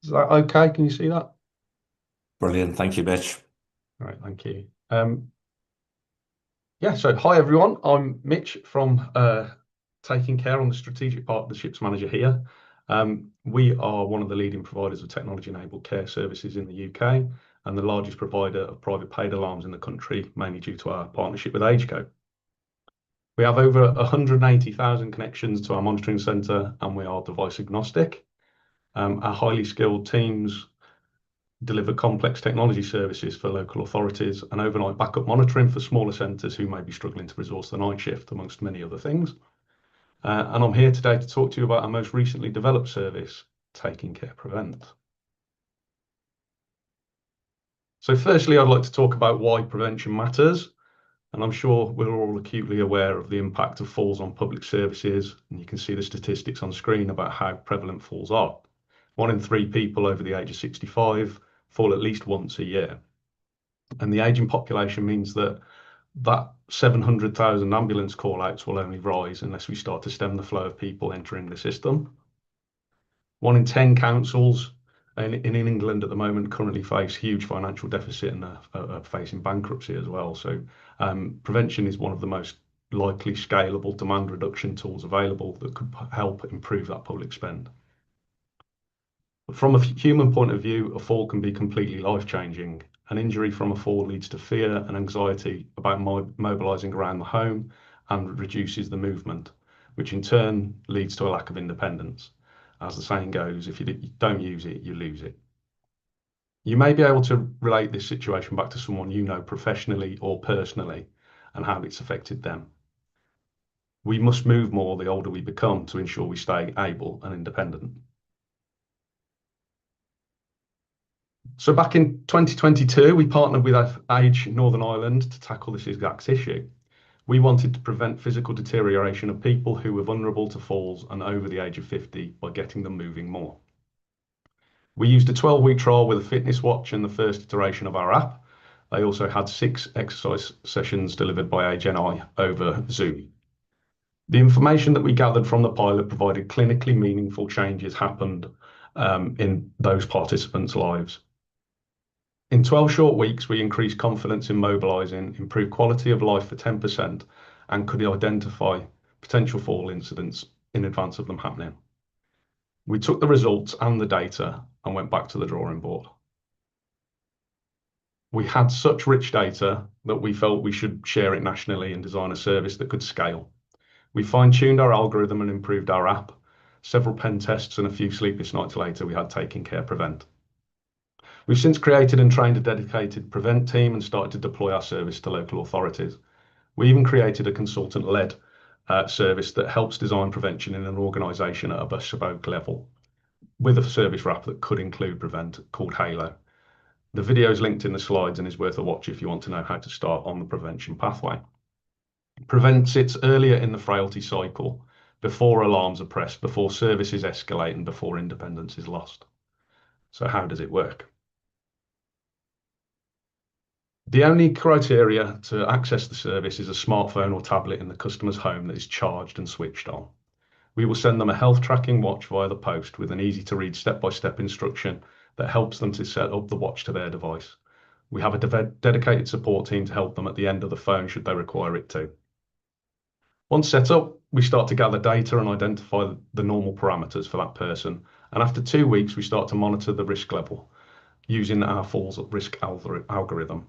Is that okay? Can you see that? Brilliant. Thank you, Mitch. All right, thank you. Yeah, so hi everyone. I'm Mitch from Taking Care. I'm the Strategic Partnerships Manager here. We are one of the leading providers of technology-enabled care services in the UK and the largest provider of private paid alarms in the country, mainly due to our partnership with AgeCo. We have over 180,000 connections to our monitoring centre, and we are device agnostic. Our highly skilled teams deliver complex technology services for local authorities and overnight backup monitoring for smaller centres who may be struggling to resource the night shift, amongst many other things. And I'm here today to talk to you about our most recently developed service, Taking Care Prevent. So firstly, I'd like to talk about why prevention matters. And I'm sure we're all acutely aware of the impact of falls on public services. And you can see the statistics on screen about how prevalent falls are. 1 in 3 people over the age of 65 fall at least once a year. And the ageing population means that 700,000 ambulance call-outs will only rise unless we start to stem the flow of people entering the system. 1 in 10 councils and in England at the moment currently face huge financial deficit and are facing bankruptcy as well. So prevention is one of the most likely scalable demand reduction tools available that could help improve that public spend. But from a human point of view, a fall can be completely life-changing. An injury from a fall leads to fear and anxiety about mobilising around the home and reduces the movement, which in turn leads to a lack of independence. As the saying goes, if you don't use it, you lose it. You may be able to relate this situation back to someone you know professionally or personally and how it's affected them. We must move more the older we become to ensure we stay able and independent. So back in 2022, we partnered with Age Northern Ireland to tackle this exact issue. We wanted to prevent physical deterioration of people who were vulnerable to falls and over the age of 50 by getting them moving more. We used a 12-week trial with a fitness watch and the first iteration of our app. They also had 6 exercise sessions delivered by Age NI over Zoom. The information that we gathered from the pilot provided clinically meaningful changes happened in those participants' lives. In 12 short weeks, we increased confidence in mobilising, improved quality of life for 10%, and could identify potential fall incidents in advance of them happening. We took the results and the data and went back to the drawing board. We had such rich data that we felt we should share it nationally and design a service that could scale. We fine-tuned our algorithm and improved our app. Several pen tests and a few sleepless nights later, we had Taking Care Prevent. We've since created and trained a dedicated Prevent team and started to deploy our service to local authorities. We even created a consultant-led service that helps design prevention in an organisation at a bespoke level, with a service wrap that could include Prevent called Halo. The video is linked in the slides and is worth a watch if you want to know how to start on the prevention pathway. Prevent sits earlier in the frailty cycle, before alarms are pressed, before services escalate, and before independence is lost. So how does it work? The only criteria to access the service is a smartphone or tablet in the customer's home that is charged and switched on. We will send them a health tracking watch via the post with an easy-to-read step-by-step instruction that helps them to set up the watch to their device. We have a dedicated support team to help them at the end of the phone should they require it to. Once set up, we start to gather data and identify the normal parameters for that person. And after 2 weeks, we start to monitor the risk level using our falls at risk algorithm.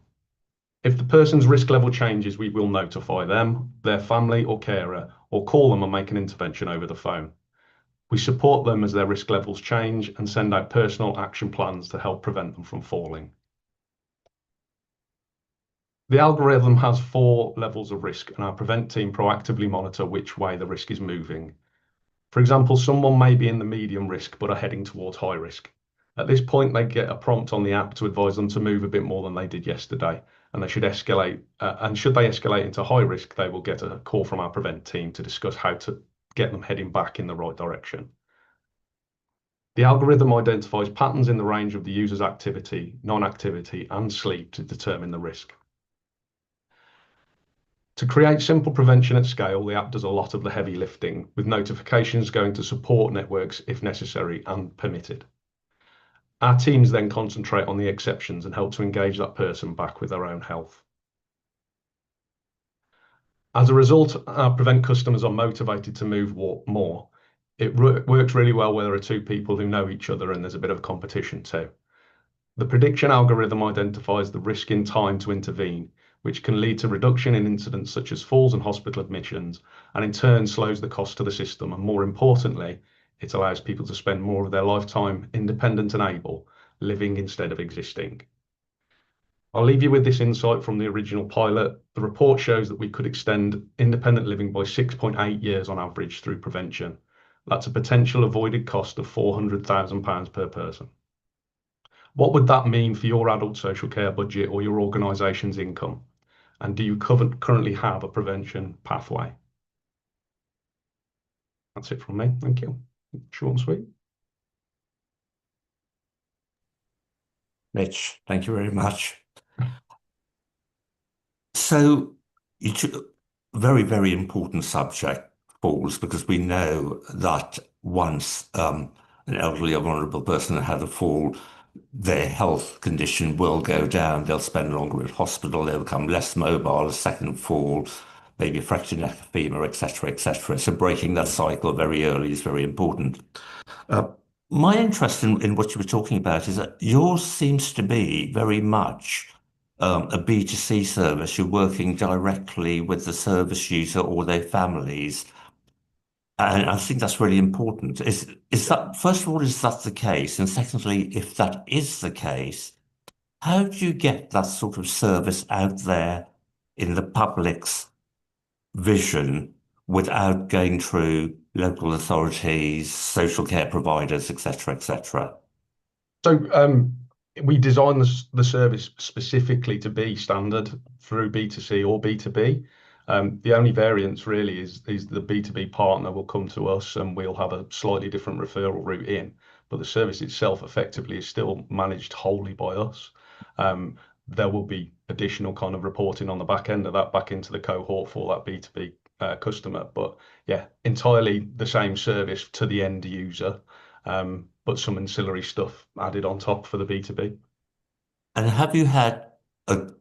If the person's risk level changes, we will notify them, their family or carer, or call them and make an intervention over the phone. We support them as their risk levels change and send out personal action plans to help prevent them from falling. The algorithm has 4 levels of risk, and our Prevent team proactively monitor which way the risk is moving. For example, someone may be in the medium risk but are heading towards high risk. At this point, they get a prompt on the app to advise them to move a bit more than they did yesterday, and they should escalate. And should they escalate into high risk, they will get a call from our Prevent team to discuss how to get them heading back in the right direction. The algorithm identifies patterns in the range of the user's activity, non-activity, and sleep to determine the risk. To create simple prevention at scale, the app does a lot of the heavy lifting, with notifications going to support networks if necessary and permitted. Our teams then concentrate on the exceptions and help to engage that person back with their own health. As a result, our Prevent customers are motivated to move more. It works really well where there are 2 people who know each other and there's a bit of competition too. The prediction algorithm identifies the risk in time to intervene, which can lead to reduction in incidents such as falls and hospital admissions, and in turn slows the cost to the system. And more importantly, it allows people to spend more of their lifetime independent and able, living instead of existing. I'll leave you with this insight from the original pilot. The report shows that we could extend independent living by 6.8 years on average through prevention. That's a potential avoided cost of £400,000 per person. What would that mean for your adult social care budget or your organisation's income? And do you currently have a prevention pathway? That's it from me. Thank you. Short and sweet. Mitch, thank you very much. So, very, very important subject, falls, because we know that once an elderly or vulnerable person that had a fall, their health condition will go down. They'll spend longer in hospital. They'll become less mobile, a second fall, maybe a fractured neck, a femur, etc., etc. So breaking that cycle very early is very important. Uh, my interest in what you were talking about is that yours seems to be very much a B2C service. You're working directly with the service user or their families. And I think that's really important. Is that, first of all, is that the case? And secondly, if that is the case, how do you get that sort of service out there in the public's vision without going through local authorities, social care providers, etc., etc.? So we designed the service specifically to be standard through B2C or B2B. The only variance really is the B2B partner will come to us and we'll have a slightly different referral route in, but the service itself effectively is still managed wholly by us. There will be additional kind of reporting on the back end of that back into the cohort for that B2B customer, but yeah, entirely the same service to the end user, but some ancillary stuff added on top for the B2B. And have you had a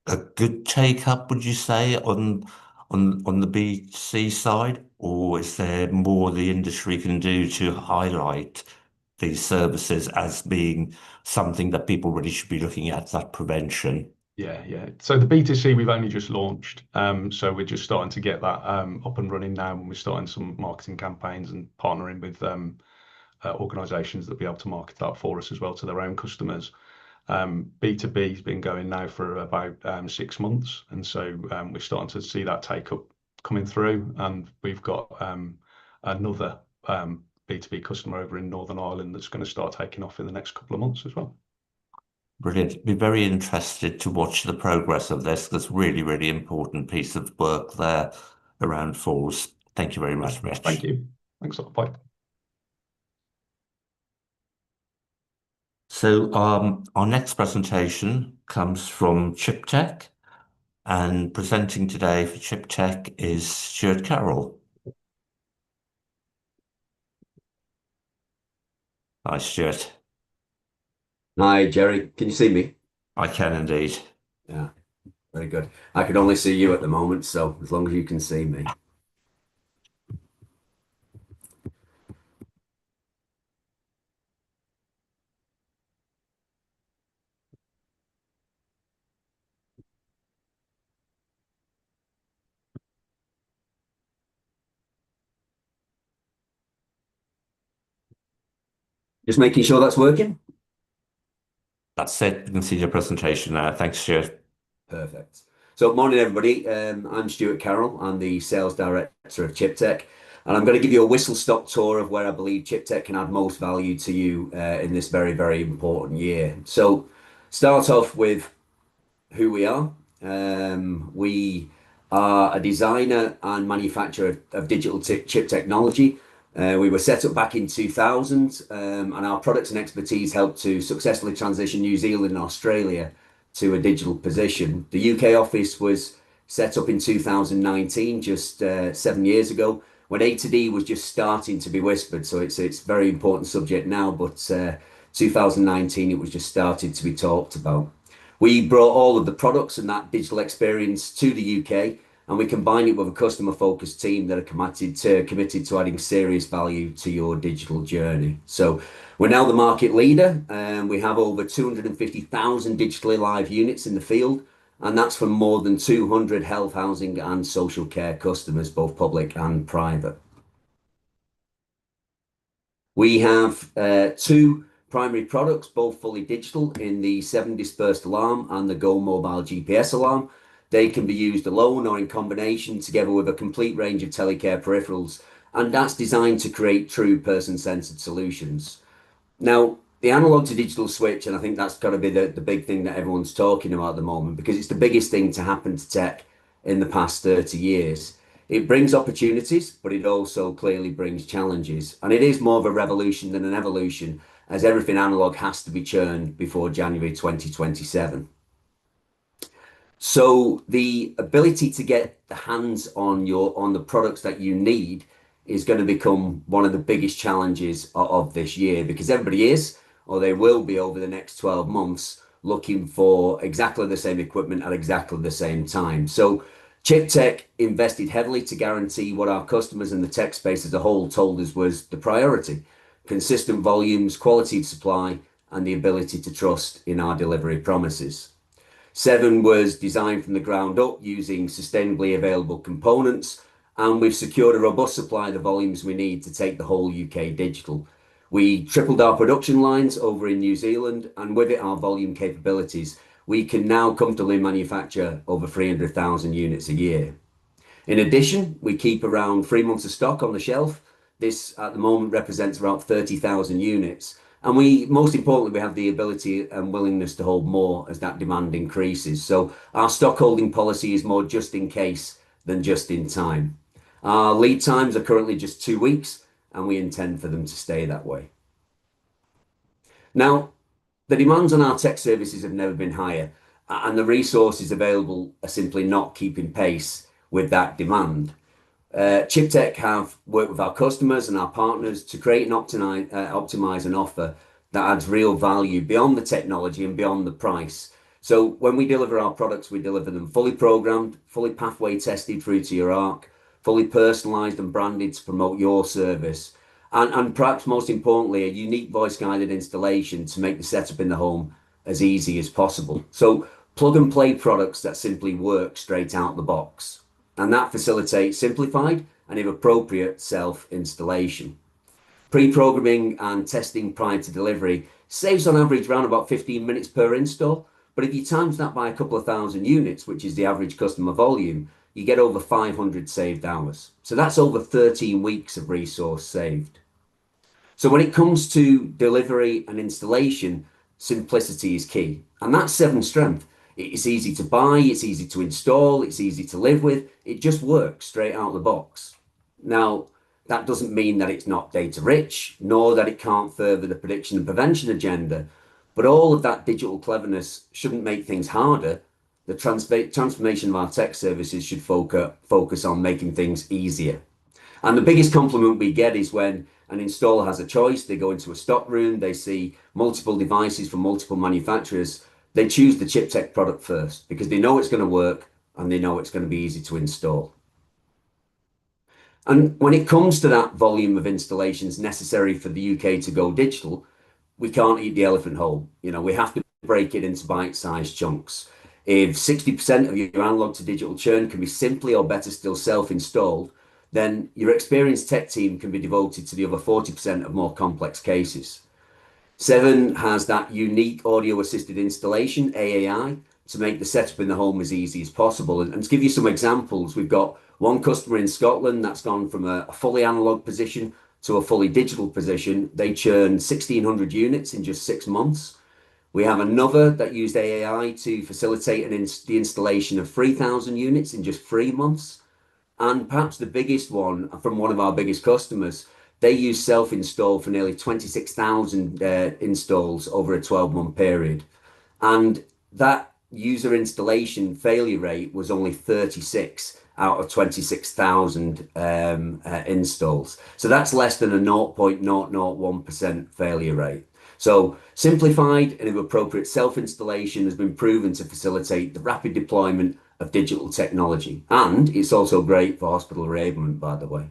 a good take up, would you say, on the B2C side, or is there more the industry can do to highlight these services as being something that people really should be looking at, that prevention? Yeah. So the B2C we've only just launched. So we're just starting to get that up and running now, and we're starting some marketing campaigns and partnering with organisations that will be able to market that for us as well to their own customers. B2B has been going now for about 6 months, and so we're starting to see that take up coming through, and we've got another B2B customer over in Northern Ireland that's going to start taking off in the next couple of months as well. Brilliant. Be very interested to watch the progress of this. That's really, really important piece of work there around falls. Thank you very much, Rich. Thank you. Thanks a lot. Bye. So our next presentation comes from ChipTech, and presenting today for ChipTech is Stuart Carroll. Hi, Stuart. Hi, Jerry. Can you see me? I can indeed. Yeah, very good. I can only see you at the moment, so as long as you can see me. Just making sure that's working. That's it. You can see your presentation now. Thanks, Stuart. Perfect. So, morning, everybody. I'm Stuart Carroll. I'm the sales director of ChipTech, and I'm going to give you a whistle-stop tour of where I believe ChipTech can add most value to you in this very, very important year. So, start off with who we are. We are a designer and manufacturer of digital chip technology. We were set up back in 2000, and our products and expertise helped to successfully transition New Zealand and Australia to a digital position. The UK office was set up in 2019, just 7 years ago, when A to D was just starting to be whispered. So it's a very important subject now, but 2019 it was just started to be talked about. We brought all of the products and that digital experience to the UK, and we combined it with a customer-focused team that are committed to adding serious value to your digital journey. So we're now the market leader, and we have over 250,000 digitally live units in the field, and that's from more than 200 health, housing, and social care customers, both public and private. We have two primary products, both fully digital, in the 7 dispersed alarm and the Go mobile GPS alarm. They can be used alone or in combination together with a complete range of telecare peripherals, and that's designed to create true person-centered solutions. Now, the analog to digital switch, and I think that's got to be the big thing that everyone's talking about at the moment, because it's the biggest thing to happen to tech in the past 30 years. It brings opportunities, but it also clearly brings challenges. And it is more of a revolution than an evolution, as everything analog has to be churned before January 2027. So the ability to get the hands on the products that you need is going to become one of the biggest challenges of this year, because everybody is, or they will be over the next 12 months, looking for exactly the same equipment at exactly the same time. So ChipTech invested heavily to guarantee what our customers and the tech space as a whole told us was the priority: consistent volumes, quality of supply, and the ability to trust in our delivery promises. 7 was designed from the ground up using sustainably available components, and we've secured a robust supply of the volumes we need to take the whole UK digital. We tripled our production lines over in New Zealand, and with it, our volume capabilities. We can now comfortably manufacture over 300,000 units a year. In addition, we keep around 3 months of stock on the shelf. This at the moment represents about 30,000 units. And most importantly, we have the ability and willingness to hold more as that demand increases. So our stock holding policy is more just in case than just in time. Our lead times are currently just 2 weeks, and we intend for them to stay that way. Now, the demands on our tech services have never been higher, and the resources available are simply not keeping pace with that demand. ChipTech have worked with our customers and our partners to create and optimize an offer that adds real value beyond the technology and beyond the price. So when we deliver our products, we deliver them fully programmed, fully pathway tested through to your ARC, fully personalized and branded to promote your service. And perhaps most importantly, a unique voice guided installation to make the setup in the home as easy as possible. So plug and play products that simply work straight out the box. And that facilitates simplified and, if appropriate, self-installation. Pre-programming and testing prior to delivery saves on average around about 15 minutes per install. But if you times that by a couple of thousand units, which is the average customer volume, you get over 500 saved hours. So that's over 13 weeks of resource saved. So when it comes to delivery and installation, simplicity is key. And that's 7's strength. It's easy to buy, it's easy to install, it's easy to live with. It just works straight out of the box. Now, that doesn't mean that it's not data rich, nor that it can't further the prediction and prevention agenda. But all of that digital cleverness shouldn't make things harder. The transformation of our tech services should focus on making things easier. And the biggest compliment we get is when an installer has a choice. They go into a stock room, they see multiple devices from multiple manufacturers. They choose the ChipTech product first because they know it's going to work and they know it's going to be easy to install. And when it comes to that volume of installations necessary for the UK to go digital, we can't eat the elephant whole. We have to break it into bite-sized chunks. If 60% of your analog to digital churn can be simply or better still self-installed, then your experienced tech team can be devoted to the other 40% of more complex cases. 7 has that unique audio assisted installation, AAI, to make the setup in the home as easy as possible. And to give you some examples, we've got one customer in Scotland that's gone from a fully analog position to a fully digital position. They churned 1,600 units in just 6 months. We have another that used AAI to facilitate the installation of 3,000 units in just 3 months. And perhaps the biggest one from one of our biggest customers, they use self-install for nearly 26,000 installs over a 12-month period. And that user installation failure rate was only 36 out of 26,000 installs. So that's less than a 0.001% failure rate. So simplified and appropriate self-installation has been proven to facilitate the rapid deployment of digital technology. And it's also great for hospital enablement, by the way.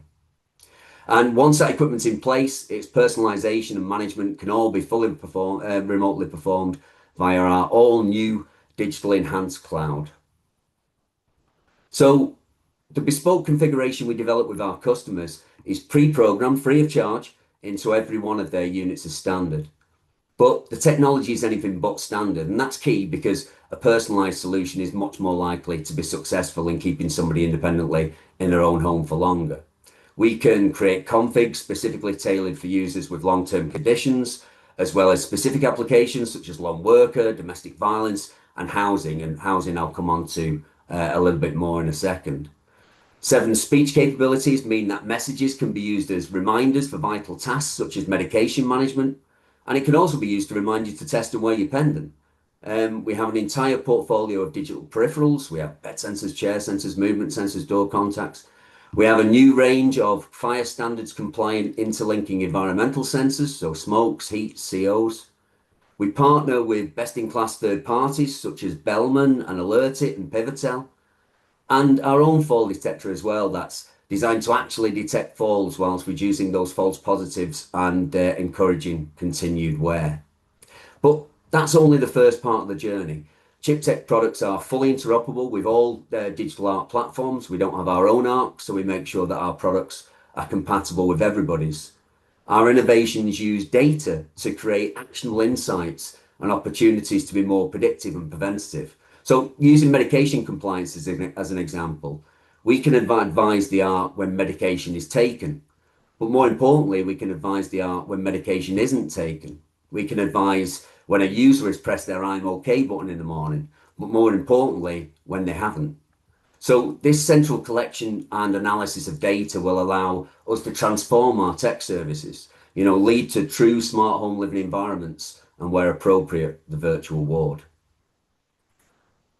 And once that equipment's in place, its personalization and management can all be fully remotely performed via our all new digital enhanced cloud. So the bespoke configuration we develop with our customers is pre-programmed free of charge into every one of their units as standard. But the technology is anything but standard, and that's key because a personalized solution is much more likely to be successful in keeping somebody independently in their own home for longer. We can create configs specifically tailored for users with long-term conditions, as well as specific applications such as lone worker, domestic violence, and housing. And housing I'll come on to a little bit more in a second. 7's speech capabilities mean that messages can be used as reminders for vital tasks such as medication management, and it can also be used to remind you to test and wear your pendant. We have an entire portfolio of digital peripherals. We have bed sensors, chair sensors, movement sensors, door contacts. We have a new range of fire standards compliant interlinking environmental sensors, so smokes, heat, COs. We partner with best-in-class third parties such as Bellman and Alertit and Pivotel, and our own fall detector as well, that's designed to actually detect falls whilst reducing those false positives and encouraging continued wear. But that's only the first part of the journey. ChipTech products are fully interoperable with all digital art platforms. We don't have our own ARC, so we make sure that our products are compatible with everybody's. Our innovations use data to create actionable insights and opportunities to be more predictive and preventative. So using medication compliance as an example, we can advise the ARC when medication is taken. But more importantly, we can advise the ARC when medication isn't taken. We can advise when a user has pressed their I'm OK button in the morning, but more importantly, when they haven't. So this central collection and analysis of data will allow us to transform our tech services, lead to true smart home living environments, and where appropriate, the virtual ward.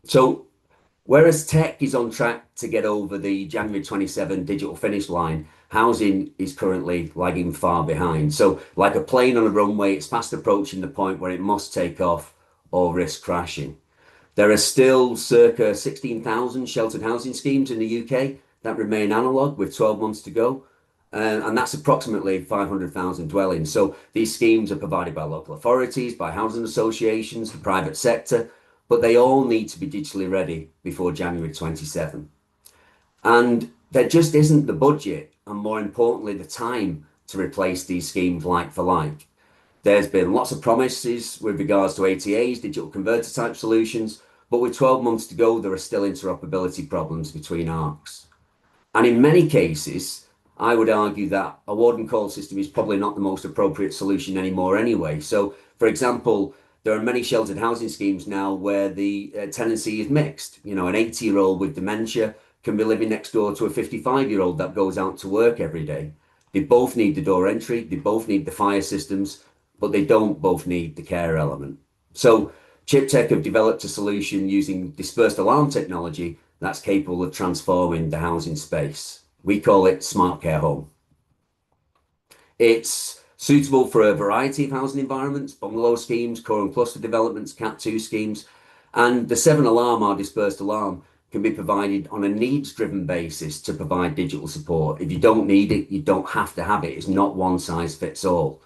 So whereas tech is on track to get over the January 27 digital finish line, housing is currently lagging far behind. So like a plane on a runway, it's fast approaching the point where it must take off or risk crashing. There are still circa 16,000 sheltered housing schemes in the UK that remain analogue with 12 months to go. And that's approximately 500,000 dwellings. So these schemes are provided by local authorities, by housing associations, the private sector, but they all need to be digitally ready before January 27. And there just isn't the budget and, more importantly, the time to replace these schemes like for like. There's been lots of promises with regards to ATAs, digital converter type solutions, but with 12 months to go, there are still interoperability problems between ARCs. And in many cases, I would argue that a warden call system is probably not the most appropriate solution anymore anyway. So, for example, there are many sheltered housing schemes now where the tenancy is mixed. An 80-year-old with dementia can be living next door to a 55-year-old that goes out to work every day. They both need the door entry, they both need the fire systems, but they don't both need the care element. So ChipTech have developed a solution using dispersed alarm technology that's capable of transforming the housing space. We call it Smart Care Home. It's suitable for a variety of housing environments, bungalow schemes, core and cluster developments, Cat 2 schemes, and the 7 alarm, our dispersed alarm, can be provided on a needs-driven basis to provide digital support. If you don't need it, you don't have to have it. It's not one size fits all.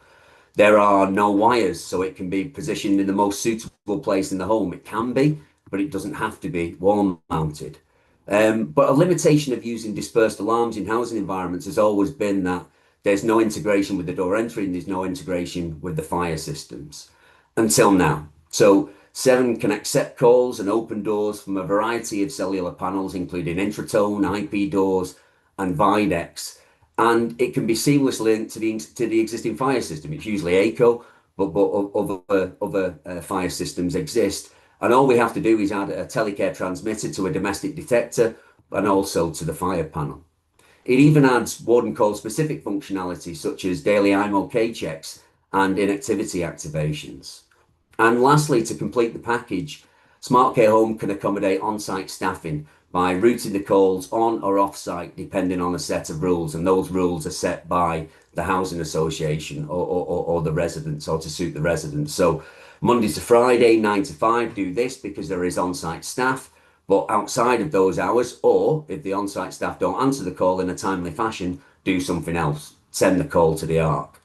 There are no wires, so it can be positioned in the most suitable place in the home. It can be, but it doesn't have to be wall mounted. But a limitation of using dispersed alarms in housing environments has always been that there's no integration with the door entry and there's no integration with the fire systems until now. So 7 can accept calls and open doors from a variety of cellular panels, including Intratone, IP doors, and Videx. And it can be seamlessly linked to the existing fire system. It's usually ACO, but other fire systems exist. And all we have to do is add a telecare transmitter to a domestic detector and also to the fire panel. It even adds warden call specific functionality such as daily I'm OK checks and inactivity activations. And lastly, to complete the package, Smart Care Home can accommodate on-site staffing by routing the calls on or off-site depending on a set of rules, and those rules are set by the housing association or the residents, or to suit the residents. So Monday to Friday, 9 to 5, do this because there is on-site staff, but outside of those hours, or if the on-site staff don't answer the call in a timely fashion, do something else, send the call to the ARC.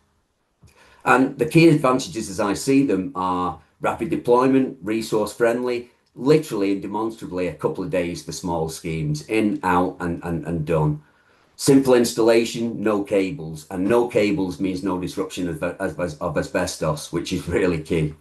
And the key advantages as I see them are rapid deployment, resource friendly, literally and demonstrably a couple of days for small schemes, in, out, and done. Simple installation, no cables, and no cables means no disruption of asbestos, which is really key.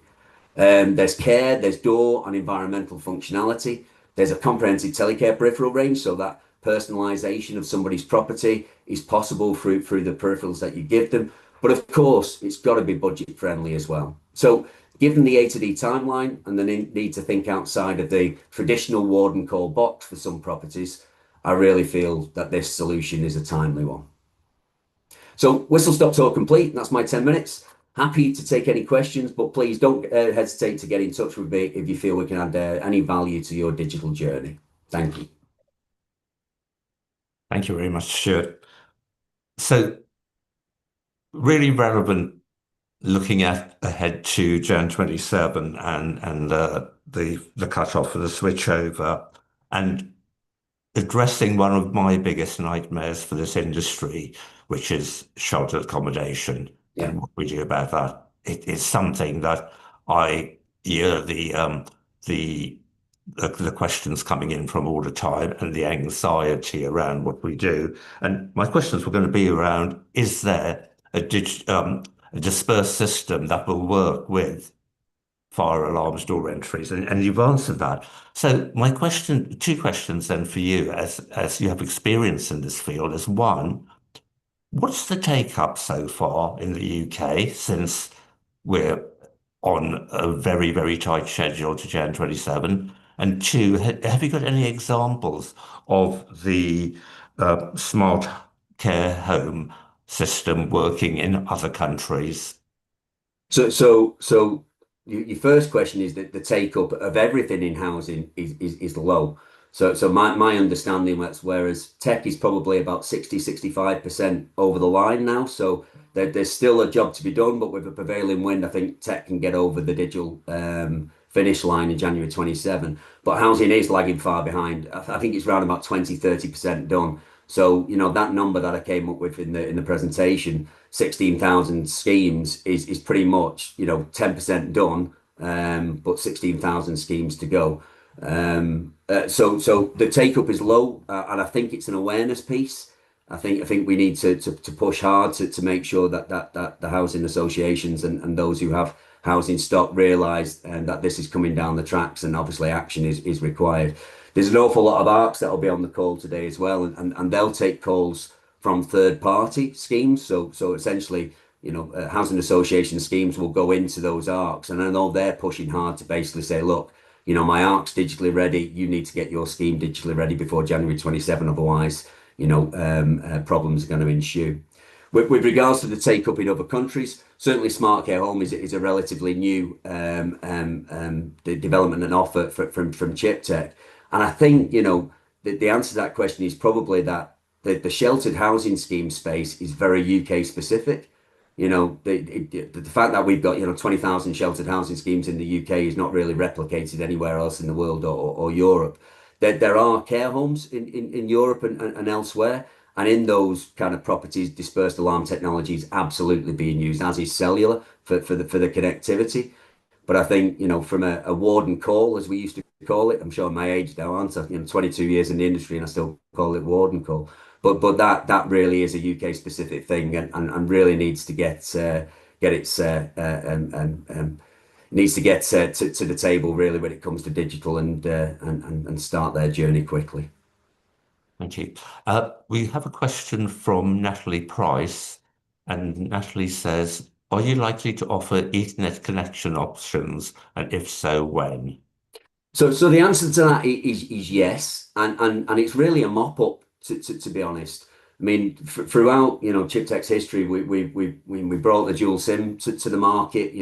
There's care, there's door and environmental functionality. There's a comprehensive telecare peripheral range, so that personalization of somebody's property is possible through the peripherals that you give them. But of course, it's got to be budget friendly as well. So given the A to D timeline and the need to think outside of the traditional warden call box for some properties, I really feel that this solution is a timely one. So whistle stop tour complete. That's my 10 minutes. Happy to take any questions, but please don't hesitate to get in touch with me if you feel we can add any value to your digital journey. Thank you. Thank you very much, Stuart. So really relevant looking at ahead to Jan 27 and the cut-off for the switchover and addressing one of my biggest nightmares for this industry, which is sheltered accommodation and what we do about that. It is something that I hear the questions coming in from all the time and the anxiety around what we do. And my questions were going to be around, is there a dispersed system that will work with fire alarms, door entries, and you've answered that. So my question, two questions then for you, as you have experience in this field, is one, what's the take up so far in the UK since we're on a very, very tight schedule to Jan 27? And two, have you got any examples of the smart care home system working in other countries? So your first question is that the take up of everything in housing is low. So my understanding, that's whereas tech is probably about 65% over the line now. So there's still a job to be done, but with a prevailing wind, I think tech can get over the digital finish line in January 27. But housing is lagging far behind. I think it's around about 20-30% done. So, that number that I came up with in the presentation, 16,000 schemes is pretty much, 10% done, but 16,000 schemes to go. So the take up is low, and I think it's an awareness piece. I think we need to push hard to make sure that the housing associations and those who have housing stock realise that this is coming down the tracks, and obviously action is required. There's an awful lot of ARCs that will be on the call today as well, and they'll take calls from third party schemes. So essentially, housing association schemes will go into those ARCs, and I know they're pushing hard to basically say, look, my ARC's digitally ready. You need to get your scheme digitally ready before January 27. Otherwise, problems are going to ensue. With regards to the take up in other countries, certainly Smart Care Home is a relatively new development and offer from Chiptech. And I think, the answer to that question is probably that the sheltered housing scheme space is very UK specific. The fact that we've got 20,000 sheltered housing schemes in the UK is not really replicated anywhere else in the world or Europe. There are care homes in Europe and elsewhere, and in those kind of properties, dispersed alarm technology is absolutely being used, as is cellular for the connectivity. But I think, from a warden call, as we used to call it, I'm showing my age now, aren't I? 22 years in the industry and I still call it warden call. But that really is a UK specific thing, and really needs to get its needs to get to the table really when it comes to digital and start their journey quickly. Thank you. We have a question from Natalie Price, and Natalie says, are you likely to offer Ethernet connection options, and if so, when? So the answer to that is yes, and it's really a mop up to be honest. I mean, throughout Chiptech's history, we brought the dual SIM to the market.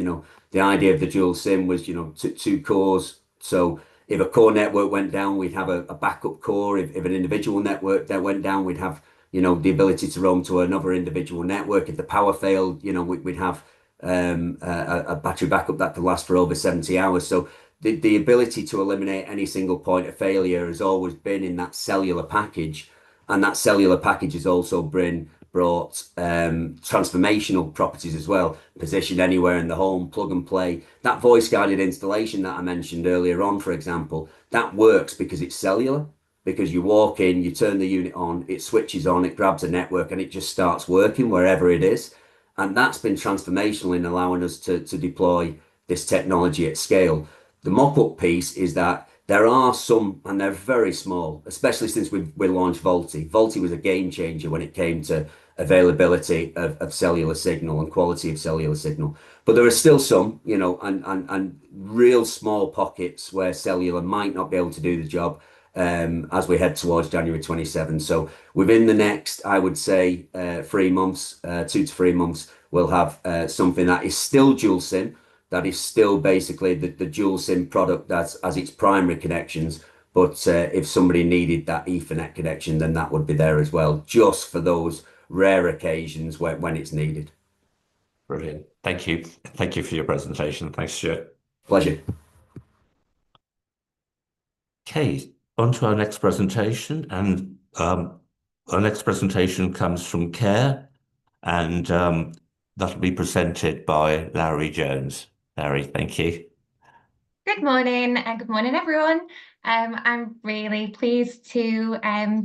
The idea of the dual SIM was two cores. So if a core network went down, we'd have a backup core. If an individual network that went down, we'd have the ability to roam to another individual network. If the power failed, we'd have a battery backup that could last for over 70 hours. So the ability to eliminate any single point of failure has always been in that cellular package, and that cellular package has also brought transformational properties as well. Position anywhere in the home, plug and play. That voice guided installation that I mentioned earlier on, for example, that works because it's cellular. Because you walk in, you turn the unit on, it switches on, it grabs a network, and it just starts working wherever it is. And that's been transformational in allowing us to deploy this technology at scale. The mop-up piece is that there are some, and they're very small, especially since we launched VoLTE. VoLTE was a game changer when it came to availability of cellular signal and quality of cellular signal. But there are still some, and real small pockets where cellular might not be able to do the job as we head towards January 27. So within the next, I would say, 3 months, 2 to 3 months, we'll have something that is still dual SIM, that is still basically the dual SIM product that's as its primary connections, But if somebody needed that Ethernet connection, then that would be there as well, just for those rare occasions when it's needed. Brilliant. Thank you. Thank you for your presentation. Thanks, Stuart. Pleasure. Okay, on to our next presentation. And our next presentation comes from Care, and that'll be presented by Larry Jones. Larry, thank you. Good morning and good morning, everyone. I'm really pleased to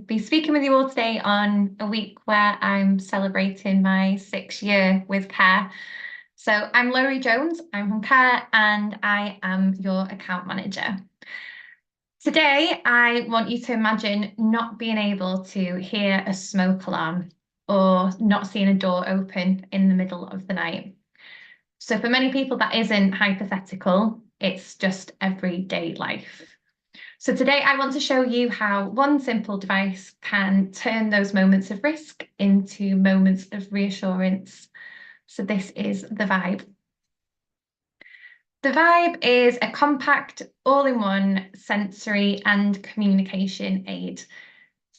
be speaking with you all today on a week where I'm celebrating my 6th year with Care. So I'm Laurie Jones, I'm from Care, and I am your account manager. Today, I want you to imagine not being able to hear a smoke alarm or not seeing a door open in the middle of the night. So for many people, that isn't hypothetical, it's just everyday life. So today I want to show you how one simple device can turn those moments of risk into moments of reassurance. So this is the Vibe. The Vibe is a compact, all-in-one sensory and communication aid.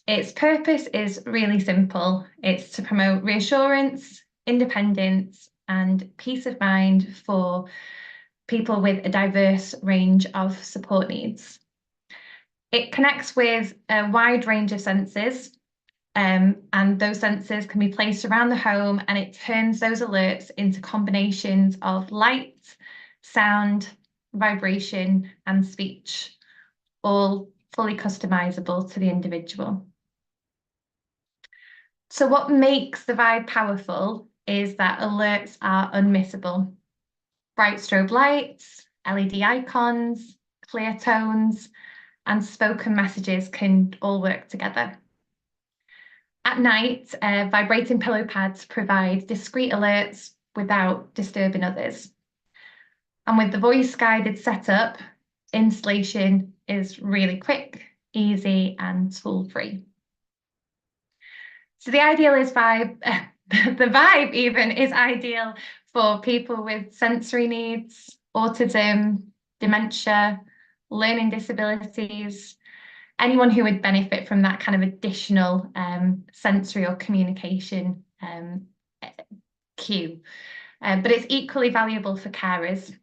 Its purpose is really simple. It's to promote reassurance, independence, and peace of mind for people with a diverse range of support needs. It connects with a wide range of sensors, and those sensors can be placed around the home, and it turns those alerts into combinations of light, sound, vibration, and speech, all fully customizable to the individual. So what makes the Vibe powerful is that alerts are unmissable. Bright strobe lights, LED icons, clear tones, and spoken messages can all work together. At night, vibrating pillow pads provide discrete alerts without disturbing others. And with the voice-guided setup, installation is really quick, easy, and tool-free. So the ideal is Vibe, the Vibe even is ideal for people with sensory needs, autism, dementia, learning disabilities, anyone who would benefit from that kind of additional sensory or communication cue. But it's equally valuable for carers.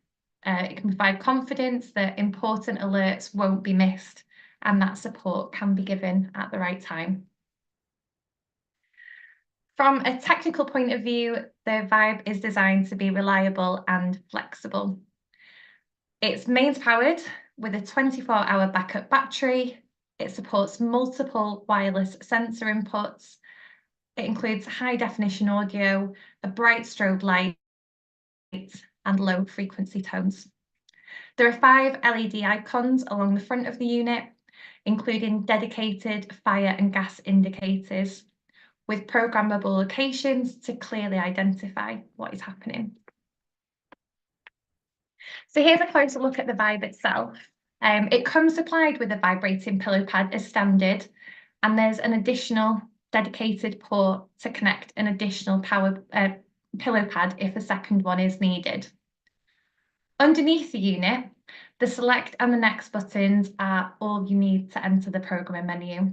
It can provide confidence that important alerts won't be missed and that support can be given at the right time. From a technical point of view, the Vibe is designed to be reliable and flexible. It's mains powered with a 24-hour backup battery. It supports multiple wireless sensor inputs. It includes high definition audio, a bright strobe light, and low frequency tones. There are 5 LED icons along the front of the unit, including dedicated fire and gas indicators, with programmable locations to clearly identify what is happening. So here's a closer look at the Vibe itself. It comes supplied with a vibrating pillow pad as standard, and there's an additional dedicated port to connect an additional power pillow pad if a second one is needed. Underneath the unit, the select and the next buttons are all you need to enter the programming menu.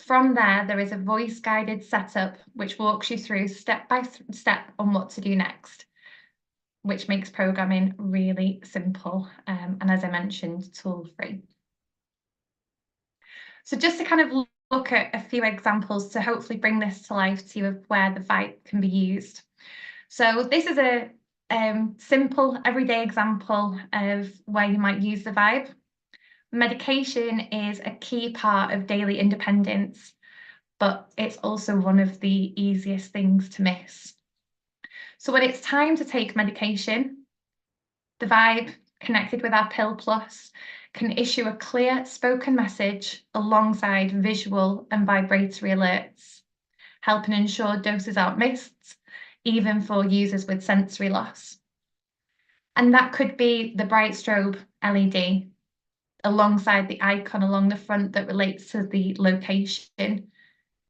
From there is a voice-guided setup which walks you through step by step on what to do next, which makes programming really simple and, as I mentioned, tool-free. So just to kind of look at a few examples to hopefully bring this to life to you of where the Vibe can be used. So this is a simple everyday example of where you might use the Vibe. Medication is a key part of daily independence, but it's also one of the easiest things to miss. So when it's time to take medication, the Vibe, connected with our Pill Plus, can issue a clear spoken message alongside visual and vibratory alerts, helping ensure doses aren't missed, even for users with sensory loss. And that could be the bright strobe LED, alongside the icon along the front that relates to the location.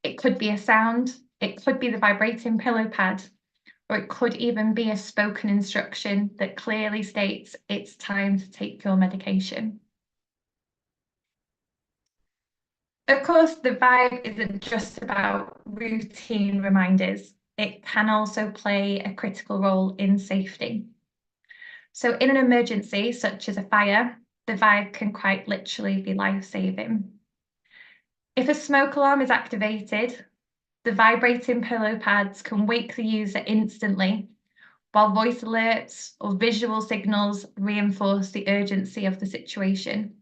It could be a sound, it could be the vibrating pillow pad, or it could even be a spoken instruction that clearly states it's time to take your medication. Of course, the vibe isn't just about routine reminders. It can also play a critical role in safety. So in an emergency, such as a fire, the vibe can quite literally be life-saving. If a smoke alarm is activated, the vibrating pillow pads can wake the user instantly, while voice alerts or visual signals reinforce the urgency of the situation.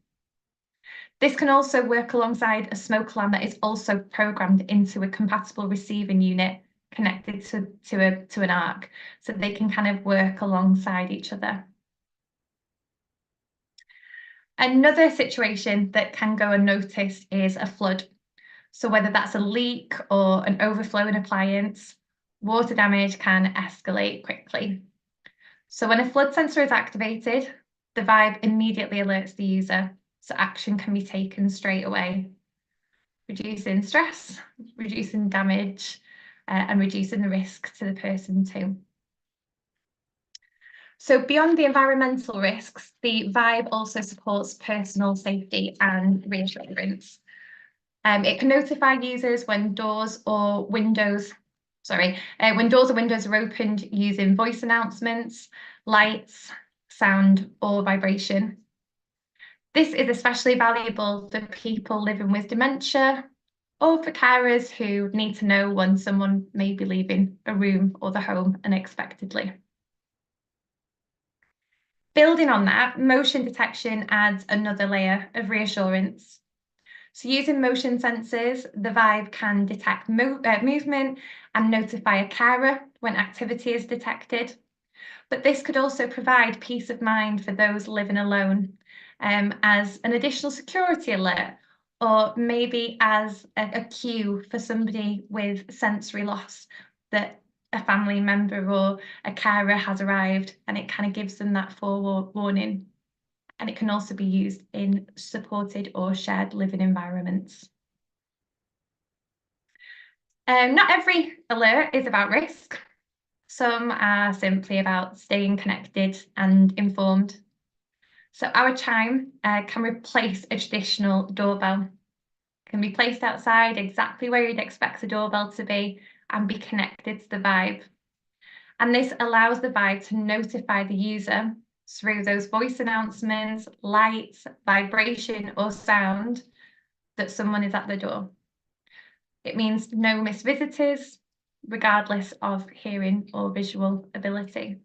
This can also work alongside a smoke alarm that is also programmed into a compatible receiving unit connected to an ARC, so they can kind of work alongside each other. Another situation that can go unnoticed is a flood. So whether that's a leak or an overflow in appliance, water damage can escalate quickly. So when a flood sensor is activated, the vibe immediately alerts the user, so action can be taken straight away, reducing stress, reducing damage, and reducing the risk to the person too. So beyond the environmental risks, the vibe also supports personal safety and reassurance. It can notify users when doors or windows are opened using voice announcements, lights, sound, or vibration. This is especially valuable for people living with dementia or for carers who need to know when someone may be leaving a room or the home unexpectedly. Building on that, motion detection adds another layer of reassurance. So using motion sensors, the vibe can detect movement and notify a carer when activity is detected. But this could also provide peace of mind for those living alone, as an additional security alert, or maybe as a cue for somebody with sensory loss that a family member or a carer has arrived, and it kind of gives them that forewarning. And it can also be used in supported or shared living environments. Not every alert is about risk. Some are simply about staying connected and informed. So our chime can replace a traditional doorbell. It can be placed outside exactly where you'd expect the doorbell to be and be connected to the vibe. And this allows the vibe to notify the user through those voice announcements, lights, vibration, or sound that someone is at the door. It means no missed visitors, regardless of hearing or visual ability.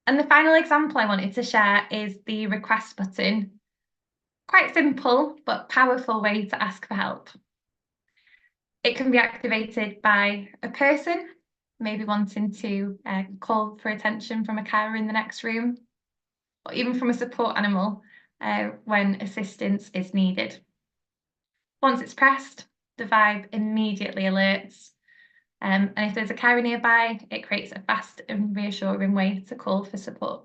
And the final example I wanted to share is the request button. Quite simple, but powerful way to ask for help. It can be activated by a person, maybe wanting to call for attention from a carer in the next room, or even from a support animal when assistance is needed. Once it's pressed, the vibe immediately alerts. And if there's a carer nearby, it creates a fast and reassuring way to call for support.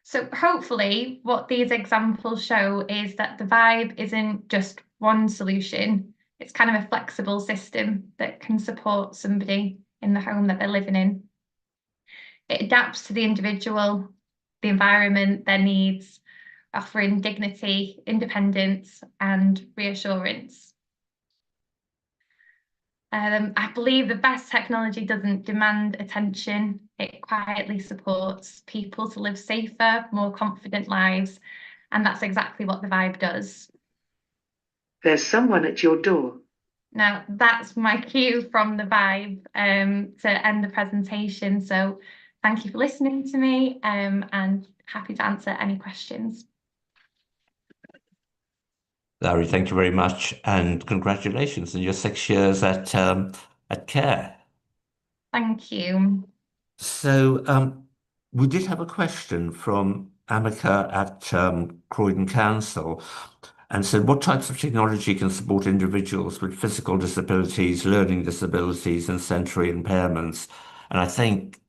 So hopefully what these examples show is that the vibe isn't just one solution. It's kind of a flexible system that can support somebody in the home that they're living in. It adapts to the individual, the environment, their needs, offering dignity, independence, and reassurance. I believe the best technology doesn't demand attention. It quietly supports people to live safer, more confident lives. And that's exactly what the vibe does. There's someone at your door. Now, that's my cue from the vibe to end the presentation. So thank you for listening to me, and happy to answer any questions. Larry, thank you very much, and congratulations on your 6 years at CARE. Thank you. So we did have a question from Amica at Croydon Council, and said, what types of technology can support individuals with physical disabilities, learning disabilities, and sensory impairments? And I think